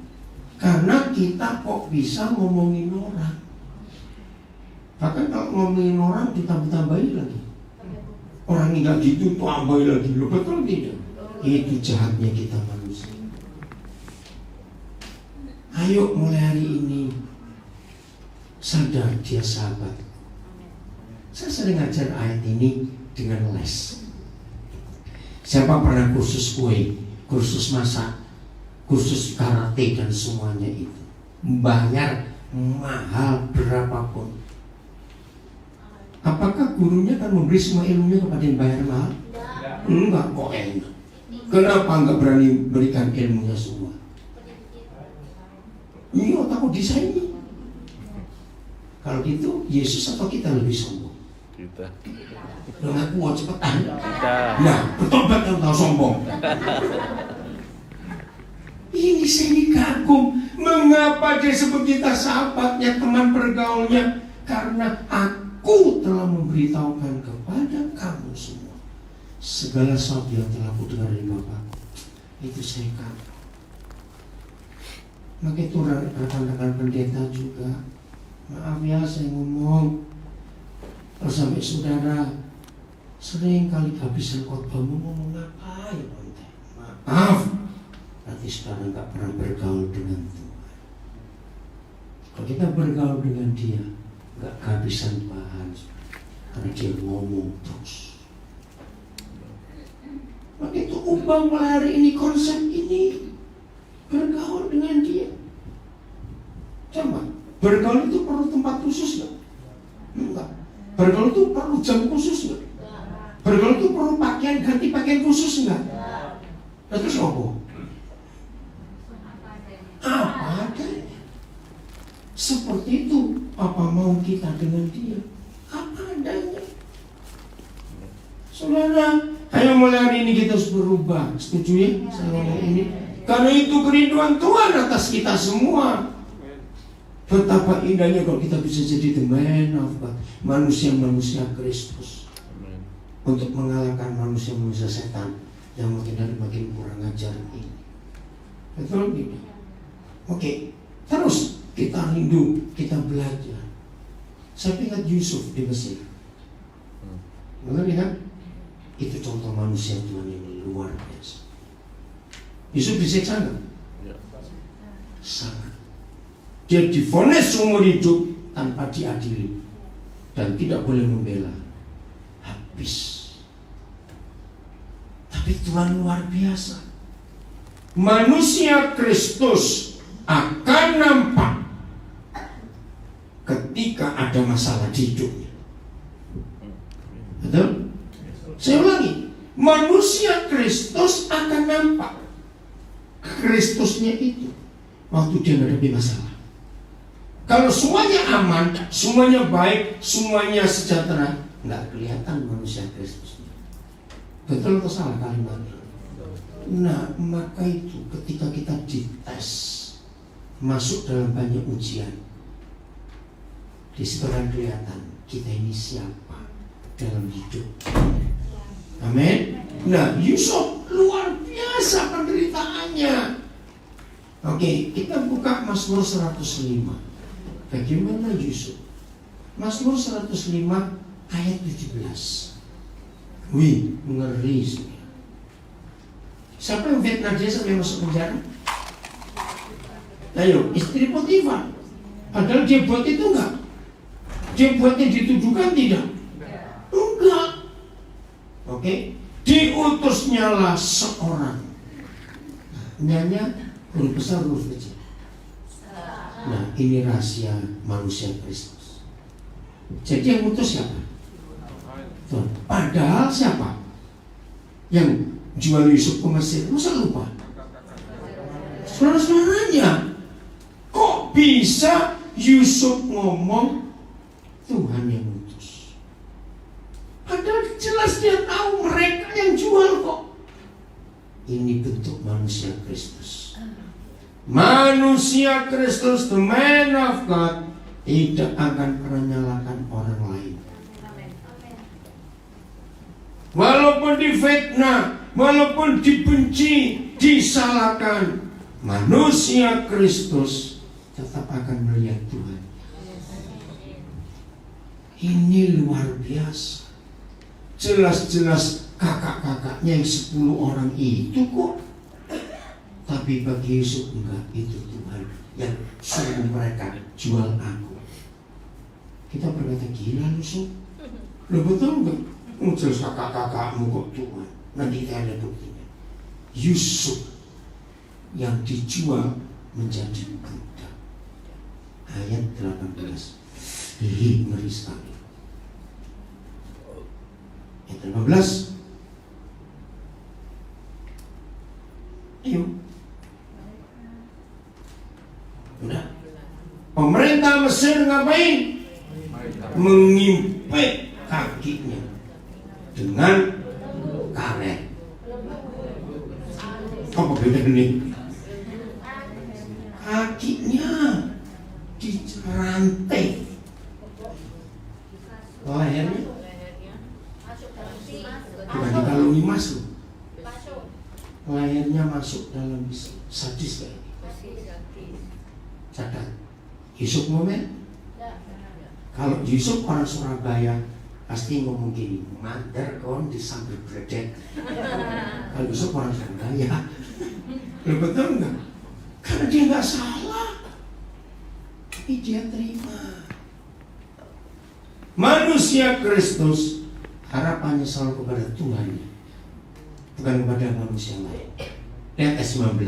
Karena kita kok bisa ngomongin orang. Bahkan kalau ngomongin orang ditambah-tambahin lagi. Orang ini gak gitu, tambahin lagi. Loh, betul tidak? Itu jahatnya kita manusia. Ayo mulai hari ini sadar dia sahabat. Saya sering ngajar ayat ini dengan les. Siapa pernah kursus kue, kursus masak, kursus karate dan semuanya itu, bayar mahal berapapun, apakah gurunya akan memberi semua ilmunya kepada yang bayar mahal? Enggak, kok enak. Kenapa enggak berani berikan ilmunya semua? Ini otakku disaingi. Kalau gitu Yesus atau kita lebih sombong? Kita. Udah gak kuat cepetan. Kita. Nah, bertobat yang tahu sombong. Ini saya kagum. Mengapa dia sebut kita sahabatnya, teman bergaulnya? Karena aku telah memberitahukan kepada kamu semua segala sesuatu yang telah aku dengar dari Bapa. Itu saya kagum. Maka itu rekan-rekan pendeta juga. Maaf ya saya ngomong. Kalau sampai saudara sering kali kehabisan khotbahmu ngomong apa ya Bante? Maaf. Nanti saudara nggak pernah bergaul dengan Tuhan. Kalau kita bergaul dengan Dia, nggak kehabisan bahan, karena Dia ngomong terus. Maka itu ubah mulai hari ini konsep ini, bergaul dengan Dia. Coba, bergaul itu perlu tempat khusus nggak? Enggak. Bergaul itu perlu jam khusus nggak? Bergaul itu perlu ganti pakaian khusus nggak? Terus apa? Apa adanya. Seperti itu apa mau kita dengan Dia? Apa adanya. Saudara, ayo mulai hari ini kita harus berubah. Setuju ya? Saya ngomong ini. Karena itu kerinduan Tuhan atas kita semua. Betapa indahnya kalau kita bisa jadi the man of God, manusia-manusia Kristus. Amen. Untuk mengalahkan manusia-manusia setan yang makin hari makin kurang ajar ini. Betul tidak? Oke, terus kita rindu, kita belajar. Saya ingat Yusuf di Mesir. Benar kan? Itu contoh manusia Tuhan yang luar biasa. Yusuf disiksa nggak? Ya. Sangat. Dia divonis seumur hidup tanpa diadili dan tidak boleh membela. Habis. Tapi Tuhan luar biasa. Manusia Kristus akan nampak ketika ada masalah di hidupnya. Betul? Saya ulangi, manusia Kristus akan nampak Kristusnya itu waktu dia menghadapi masalah. Kalau semuanya aman, semuanya baik, semuanya sejahtera, nggak kelihatan manusia Kristusnya. Betul atau salah kalimatnya? Nah, maka itu ketika kita dites, masuk dalam banyak ujian, di situ akan kelihatan kita ini siapa dalam hidup. Amin. Nah, Yusuf luar biasa penderitaannya. Oke, kita buka Mazmur 105. Bagaimana Yusuf? Mazmur 105 ayat 17. Wih, ngeri. Siapa yang fitnah dia sampai masuk penjara? Ayo, istri Potifar. Padahal dia buat itu enggak? Dia buatnya dituduhkan tidak? Enggak. Oke, diutusnya lah seorang. Nyanya huruf besar huruf kecil. Nah, ini rahasia manusia Kristus. Jadi yang utus siapa? Tuhan. Padahal siapa yang jual Yusuf ke Mesir? Masa lupa? Saudara-saudaranya. Kok bisa Yusuf ngomong Tuhan yang utus? Padahal jelas dia tahu mereka yang jual kok. Ini bentuk manusia Kristus. Manusia Kristus, the man of God, tidak akan pernah nyalakan orang lain. Walaupun difitnah, walaupun dibenci, disalahkan, manusia Kristus tetap akan melihat Tuhan. Ini luar biasa. Jelas-jelas kakak-kakaknya yang 10 orang itu kok. Tapi bagi Yusuf enggak, itu Tuhan yang suruh mereka jual aku. Kita berkata, gila Yusuf. Lo betul enggak? Jelas kakak-kakakmu kok Tuhan. Nanti kita ada buktinya. Yusuf yang dijual menjadi budak. Ayat 18. Ngeri sekali. Ayat 18. Ayo. Udah. Pemerintah Mesir ngapain? Mengimpit kakinya dengan karet. Apa beda ini? Kakinya dirantai, lehernya bukan dikalungi masuk, lehernya masuk dalam sadis kayak ini. Catat, Yusuf momen. Kalau Yusuf orang Surabaya pasti ngomong gini, mother kon disambut bledek. Kalau Yusuf orang Surabaya, lo betul nggak? Karena dia nggak salah, tapi dia terima. Manusia Kristus harapannya selalu kepada Tuhan, bukan kepada manusia lain. Lihat ayat 19.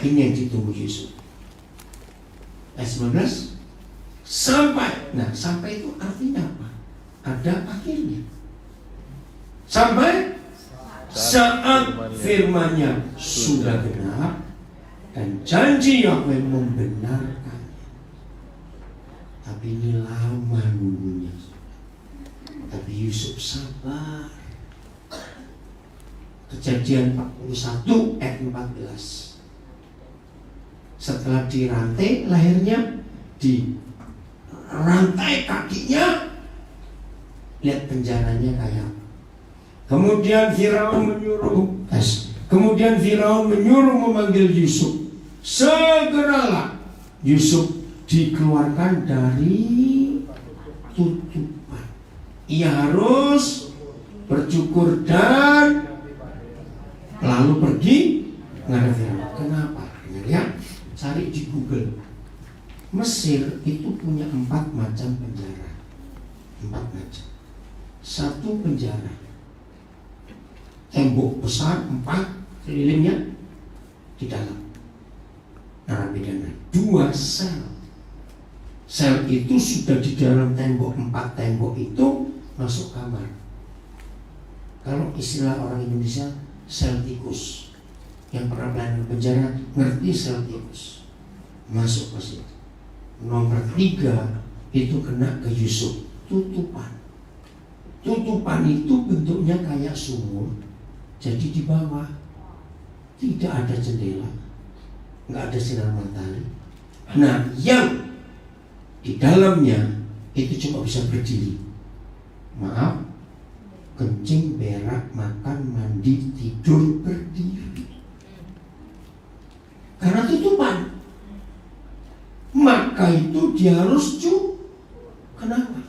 Ini yang ditunggu Yusuf. Ayat 19 sampai. Nah, sampai itu artinya apa? Ada akhirnya. Sampai saat firman-Nya sudah benar dan janji Yahweh membenarkan. Tapi ini lama nunggunya. Tapi Yusuf sabar. Kejadian 41 ayat 14. Setelah dirantai lehernya, dirantai kakinya, lihat penjaranya kayak. Kemudian Firaun menyuruh memanggil Yusuf. Segeralah Yusuf dikeluarkan dari tutupan. Ia harus bercukur dan lalu pergi menghadap Firaun. Kenapa? Ya, cari di Google. Mesir itu punya 4 macam penjara. 4 macam. Satu penjara, tembok besar 4 kelilingnya di dalam narapidana. 2 sel. Sel itu sudah di dalam tembok, 4 tembok itu masuk kamar. Kalau istilah orang Indonesia, sel tikus. yang pernah pelayanan penjara ngerti sel tikus, masuk ke situ. Nomor 3 itu kena ke Yusuf, tutupan. Tutupan itu bentuknya kayak sumur, jadi di bawah tidak ada jendela, nggak ada sinar matahari. Nah, yang di dalamnya itu cuma bisa berdiri. Maaf, kencing, berak, makan, mandi, tidur, berdiri. Karena tutupan. Maka itu dia harus Kenapa?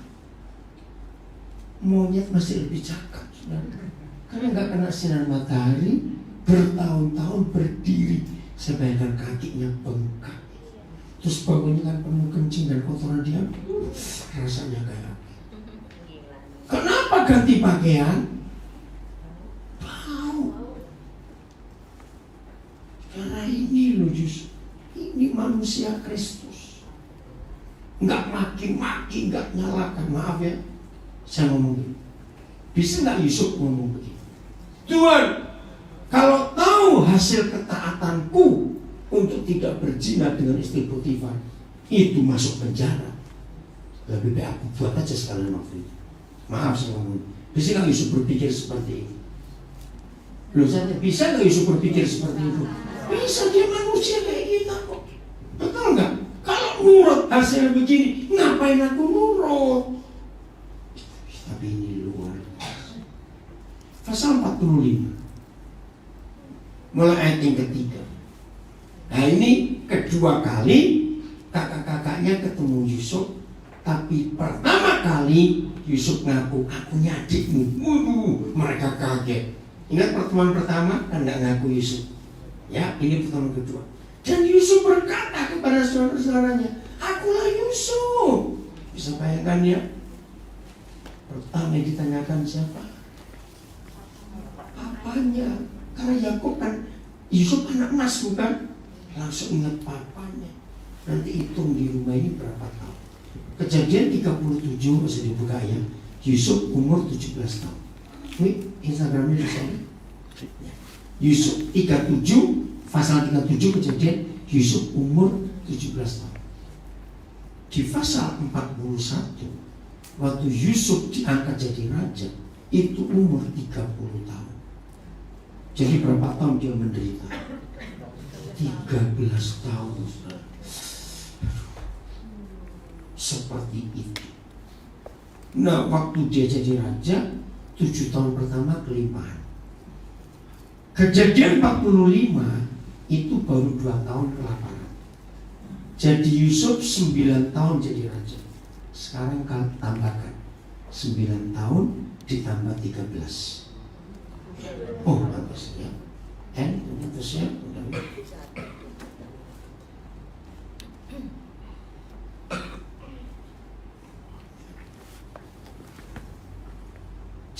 Monyet masih lebih cakap, saudara. Karena nggak kena sinar matahari, bertahun-tahun berdiri. Saya bayangkan kakinya bengkak. Terus bangunnya kan penuh kencing dan kotoran dia, rasanya kayak. Kenapa ganti pakaian? Tahu. Karena ini loh justru, ini manusia Kristus. Nggak maki-maki, nggak nyalakan. Maaf ya, saya ngomong gitu. Bisa nggak Yusuf ngomong begitu? Tuhan, kalau tahu hasil ketaatanku untuk tidak berzina dengan istri Potifar, itu masuk penjara. Lebih baik aku buat aja sekalian waktu itu. Maaf saya ngomong. Bisa nggak Yusuf berpikir seperti itu? Loh, saya bisa nggak Yusuf berpikir seperti itu? Bisa, dia manusia kayak kita kok. Betul nggak? Kalau nurut hasil begini, ngapain aku nurut? Tapi ini luar biasa. Pasal 45 mulai ayat yang ketiga. Nah ini kedua kali kakak-kakaknya ketemu Yusuf. Tapi pertama kali Yusuf ngaku, aku adikmu. Mereka kaget. Ingat pertemuan pertama kan gak ngaku Yusuf. Ya, ini pertemuan kedua. Dan Yusuf berkata kepada saudara-saudaranya, akulah Yusuf. Bisa bayangkan ya? Pertama yang ditanyakan siapa? Papanya. Karena Yakub kan, Yusuf anak emas bukan? Langsung ingat papanya. Nanti hitung di rumah ini berapa tahun. Kejadian 37 masih dibuka ya. Yusuf umur 17 tahun. Ini Instagramnya di sana. Yusuf 37, pasal 37 kejadian Yusuf umur 17 tahun. Di pasal 41, waktu Yusuf diangkat jadi raja, itu umur 30 tahun. Jadi berapa tahun dia menderita? 13 tahun. Seperti itu. Nah, waktu dia jadi raja, 7 tahun pertama kelimpahan. Kejadian 45 itu baru 2 tahun kelaparan. Jadi Yusuf 9 tahun jadi raja. Sekarang kalau tambahkan 9 tahun ditambah 13. Oh, bagus ya. Terus ya.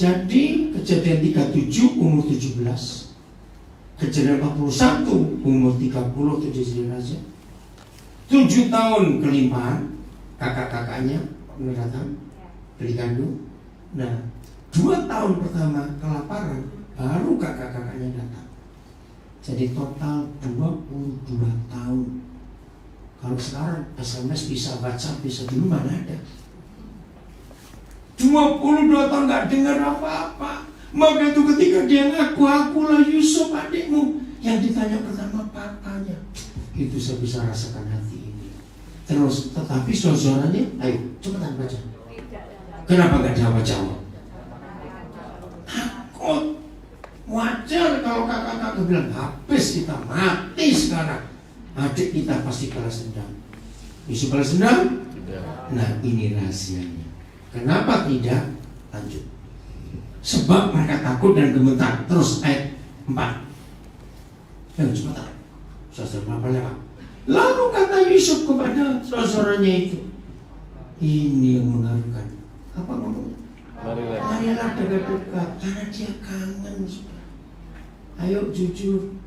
Jadi kejadian 37 umur 17, kejadian 41 umur 30 itu jadi raja. 7 tahun kelimpahan, kakak-kakaknya datang beli kandung. Nah, 2 tahun pertama kelaparan, baru kakak-kakaknya datang. Jadi total 22 tahun. Kalau sekarang SMS bisa, WhatsApp bisa, dulu mana ada. 22 tahun gak dengar apa-apa. Maka itu ketika dia ngaku, akulah Yusuf adikmu, yang ditanya pertama papanya. Itu saya bisa rasakan hati ini. Terus tetapi suaranya, ayo cepetan baca. Kenapa gak jawab-jawab? Takut. Wajar kalau kakak-kakak bilang, habis kita, mati sekarang. Adik kita pasti balas dendam. Yusuf balas dendam? Nah, ini rahasianya. Kenapa tidak? Lanjut. Sebab mereka takut dan gemetar. Terus ayat 4. Cepetan. Saudara apa lewat? Lalu kata Yusuf kepada saudaranya itu, ini yang mengharukan. Apa ngomongnya? Marilah dekat-dekat, karena dia kangen. Ayo jujur.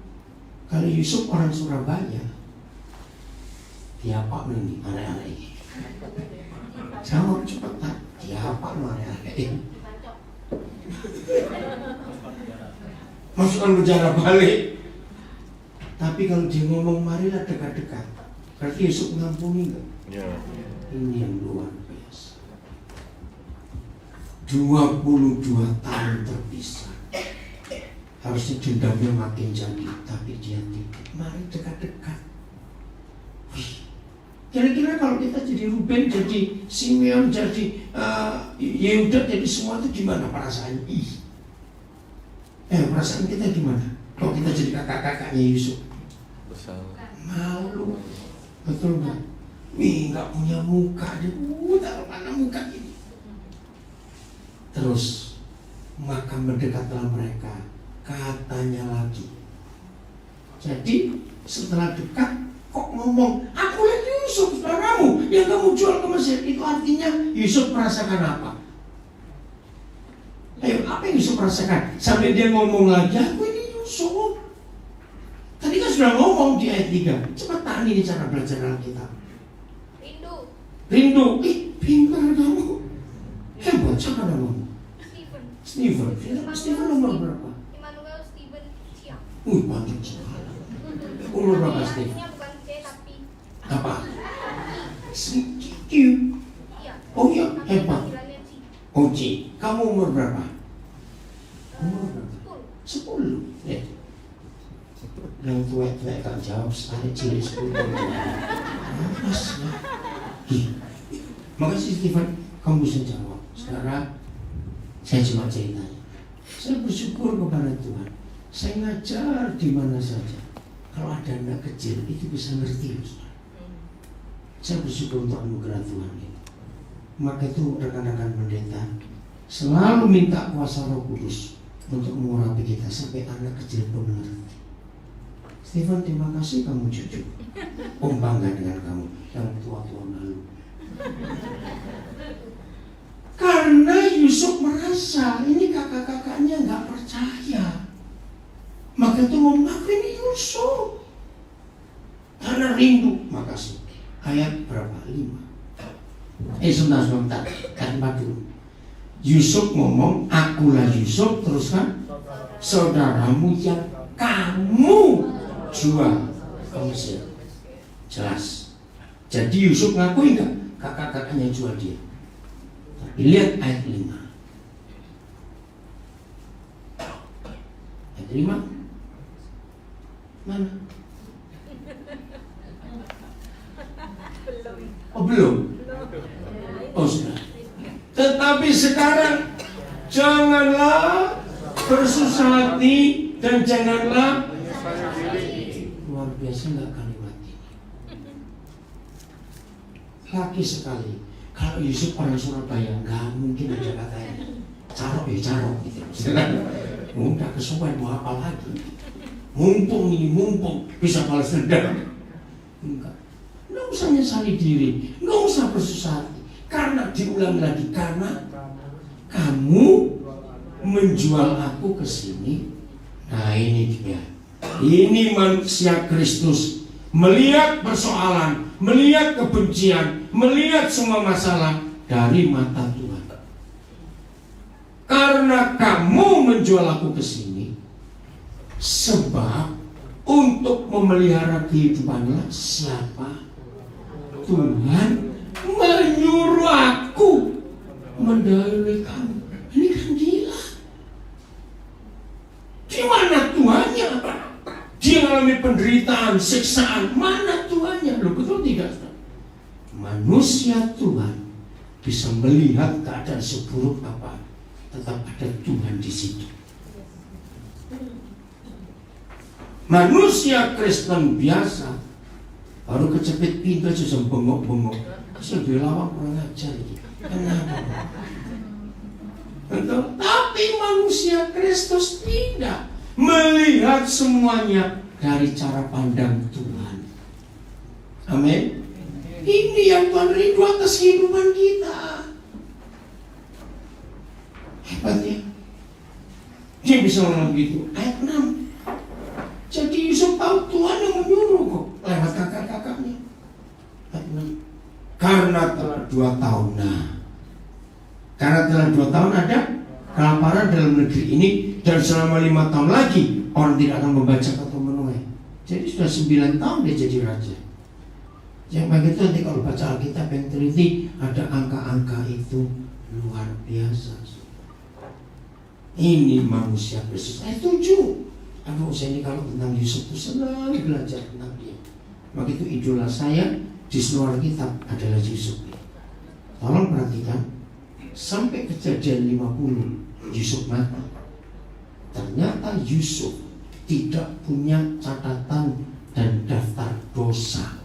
Kalau Yusuf orang Surabaya, dia apa nih anak-anak ini? Jawab cepetan. Dia apa anak-anak ini? Masukkan penjara balik. Tapi kalau dia ngomong marilah dekat-dekat, berarti Yusuf ngampuni enggak? Ya. Ini yang luar biasa. 22 tahun terpisah. Harusnya dendamnya makin jadi, tapi dia tidak. Mari dekat-dekat. Wih. Kira-kira kalau kita jadi Ruben, jadi Simeon, jadi Yehuda, jadi semua itu gimana perasaan? Perasaan kita gimana? Kalau kita jadi kakak-kakaknya Yusuf, Bersalah. malu, betul nggak? Wih, nggak punya muka, dia taruh mana muka ini? Terus maka mendekatlah mereka, katanya lagi. Jadi setelah dekat, kok ngomong, aku lihat Yusuf saudaramu yang kamu jual ke Mesir. Itu artinya Yusuf merasakan apa? Ayo, apa yang Yusuf rasakan? Sampai dia ngomong lagi, aku ini Yusuf. Tadi kan sudah ngomong di ayat 3. Cepetan ini cara belajar Alkitab. Rindu. Pintar kamu. Hebat, siapa namamu? Steven. Steven nomor berapa? Immanuel Steven Siang. Mantap sekali. Umur berapa Steven? Artinya bukan C tapi Apa? Q. iya. Oh iya, Tapi hebat. panggilannya C. Oh C. Kamu umur berapa? Umur berapa? 10. 10. Ya. Yang tua-tua tak jawab sekali cilik 10 tahun. Mas ya. Makasih Steven, kamu bisa jawab. Sekarang saya cuma ceritanya. Saya bersyukur kepada Tuhan. Saya ngajar di mana saja. Kalau ada anak kecil itu bisa ngerti. Saya bersyukur untuk anugerah Tuhan ini. Maka itu rekan-rekan pendeta selalu minta kuasa Roh Kudus untuk mengurapi kita sampai anak kecil pun mengerti. Steven, terima kasih kamu jujur. Om bangga dengan kamu yang tua-tua malu. Karena Yusuf merasa ini kakak-kakaknya nggak percaya, maka itu ngomong aku ini Yusuf. Karena rindu. Makasih. Ayat berapa? 5. Sebentar. Ayat 4 dulu. Yusuf ngomong, akulah Yusuf, terus kan saudaramu yang kamu jual ke Mesir. Jelas. Jadi Yusuf ngakui enggak kakak-kakaknya jual dia? Tapi lihat ayat 5. Ayat 5 mana? Oh belum? Oh sudah. Tetapi sekarang janganlah bersusah hati dan janganlah luar biasa nggak kalimat ini. Laki sekali. Kalau Yusuf orang Surabaya nggak mungkin ada katanya carok gitu. Udah kesuwen mau apa lagi? Mumpung bisa balas dendam. Enggak usah nyesali diri, nggak usah bersusah hati. Karena diulang lagi, karena kamu menjual aku ke sini. Nah ini dia. Ini manusia Kristus melihat persoalan, melihat kebencian, melihat semua masalah dari mata Tuhan. Karena kamu menjual aku ke sini, sebab untuk memelihara kehidupanlah siapa? Tuhan menyuruh aku mendahului kamu. Ini kan gila. Di mana Tuhannya? Dia mengalami penderitaan, siksaan. Mana Tuhannya? Loh betul tidak? Manusia Tuhan bisa melihat keadaan seburuk apa, tetap ada Tuhan di situ. Manusia Kristen biasa baru kecepit pintu aja bengok-bengok. Saya dilawang kurang ajar gitu. Kenapa? Tapi manusia Kristus tidak melihat semuanya dari cara pandang Tuhan. Amin. Ini yang Tuhan rindu atas kehidupan kita. Hebatnya. Dia bisa ngomong gitu. Ayat 6. Jadi Yusuf tahu Tuhan yang menyuruh kok lewat kakak-kakaknya. Ayat 6. Karena telah 2 tahun. Karena telah 2 tahun ada kelaparan dalam negeri ini, dan selama 5 tahun lagi orang tidak akan membaca atau menuai. Jadi sudah 9 tahun dia jadi raja. Yang begitu nanti kalau baca Alkitab yang teliti, ada angka-angka itu luar biasa. Ini manusia Kristus. Saya setuju. Aduh, saya ini kalau tentang Yusuf itu senang belajar tentang dia. Begitu idola saya di seluruh Alkitab adalah Yusuf. Tolong perhatikan, sampai kejadian 50 Yusuf mati. Ternyata Yusuf tidak punya catatan dan daftar dosa.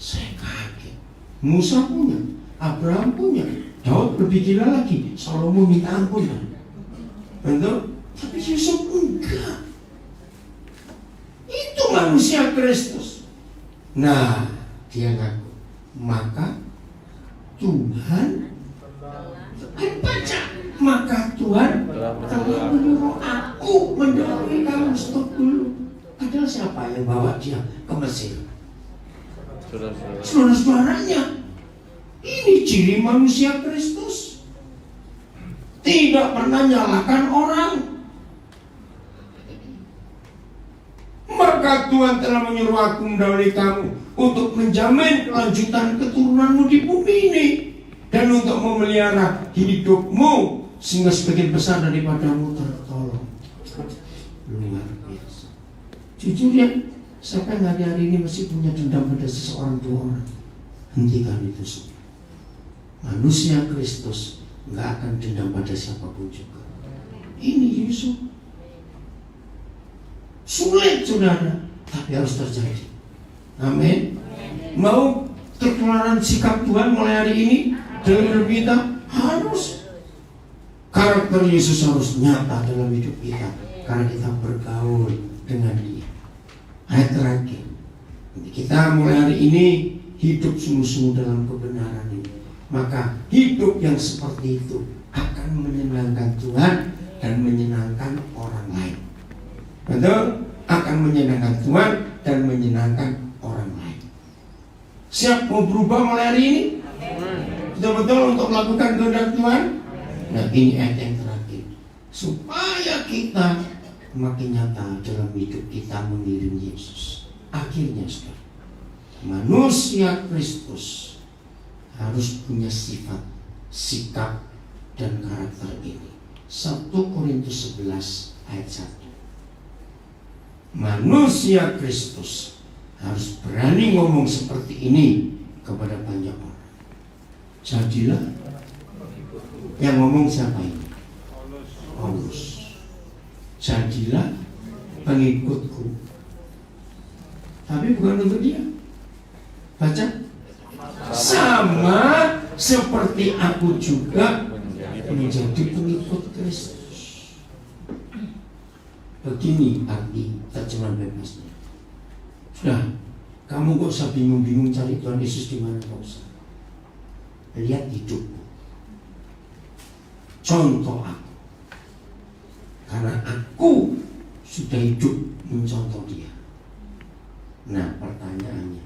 Saya kaget. Musa punya, Abraham punya, Daud lebih gila lagi, Salomo minta ampun. Betul? Tapi Yusuf enggak. Itu manusia Kristus. Nah, dia ngaku. Maka Tuhan baca, maka Tuhan telah menyuruh aku mendahului kamu. Stop dulu. Adalah siapa yang bawa dia ke Mesir? Saudara-saudaranya. Ini ciri manusia Kristus. Tidak pernah nyalakan orang. Maka Tuhan telah menyuruh aku mendahului kamu untuk menjamin kelanjutan keturunanmu di bumi ini, dan untuk memelihara hidupmu sehingga sebagian besar daripadamu tertolong. Luar biasa. Jujur ya, siapa yang hari ini masih punya dendam pada seseorang, 2 orang, hentikan itu semua. Manusia Kristus nggak akan dendam pada siapapun juga. Ini Yusuf. Sulit saudara, tapi harus terjadi. Amin. Mau ketularan sikap Tuhan mulai hari ini dalam hidup kita, harus karakter Yesus harus nyata dalam hidup kita, karena kita bergaul dengan Dia. Ayat terakhir, kita mulai hari ini hidup sungguh-sungguh dalam kebenaran ini, maka hidup yang seperti itu akan menyenangkan Tuhan dan menyenangkan orang lain. Betul? Akan menyenangkan Tuhan dan menyenangkan orang lain. Siap mau berubah mulai hari ini? Betul-betul untuk melakukan kehendak Tuhan? Nah, ini ayat yang terakhir, supaya kita makin nyata dalam hidup kita mengiring Yesus. Akhirnya saudara, manusia Kristus harus punya sifat, sikap, dan karakter ini. 1 Korintus 11 ayat 1. Manusia Kristus harus berani ngomong seperti ini kepada banyak orang. Jadilah, yang ngomong siapa ini? Paulus. Jadilah pengikutku. Tapi bukan untuk dia. Baca. Sama seperti aku juga menjadi pengikut Kristus. Begini arti terjemahan bebasnya. Sudah, kamu gak usah bingung-bingung cari Tuhan Yesus di mana, gak usah. Lihat hidupku. Contoh aku. Karena aku sudah hidup mencontoh Dia. Nah, pertanyaannya,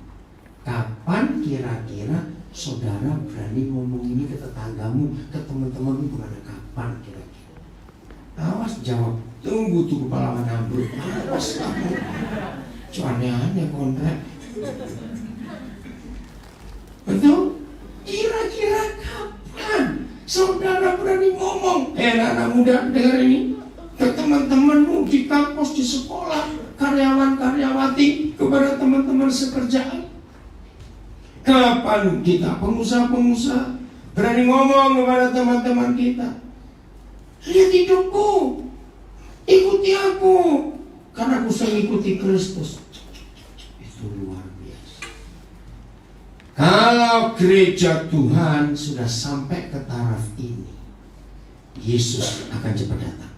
kapan kira-kira saudara berani ngomong ini ke tetanggamu, ke teman-temanmu? Bukan kapan kira-kira. Awas jawab, tunggu pahlawan ambruk. Awas kamu. Aneh-aneh kontrak. Betul? Kira-kira kapan saudara berani ngomong? Anak muda dengar ini, ke teman-temanmu di kampus, di sekolah, karyawan-karyawati, kepada teman-teman sekerjaan. Kapan kita pengusaha-pengusaha berani ngomong kepada teman-teman kita? Lihat hidupku, ikuti aku, karena aku sudah ikuti Kristus. Itu luar biasa. Kalau gereja Tuhan sudah sampai ke taraf ini, Yesus akan cepat datang.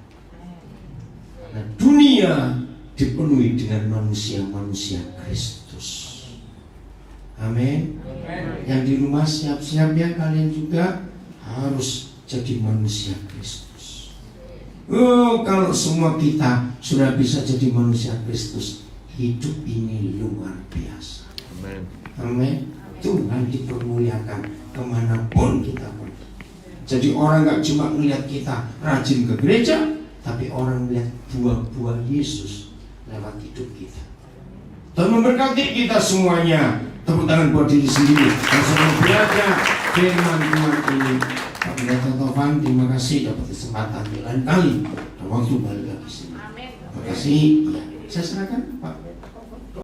Nah, dunia dipenuhi dengan manusia-manusia Kristus. Amin. Yang di rumah siap-siap ya, kalian juga harus jadi manusia Kristus. Kalau semua kita sudah bisa jadi manusia Kristus, hidup ini luar biasa. Amin. Amin. Tuhan dipermuliakan kemanapun kita pergi. Jadi orang gak cuma melihat kita rajin ke gereja, tapi orang melihat buah-buah Yesus lewat hidup kita. Tuhan memberkati kita semuanya. Tepuk tangan buat diri sendiri. Dan sebelum belajar firman Tuhan ini, Pak Pendeta Taufan, terima kasih dapat kesempatan di lain kali dan waktu balik lagi sini. Amin. Terima kasih. Ya, saya serahkan Pak.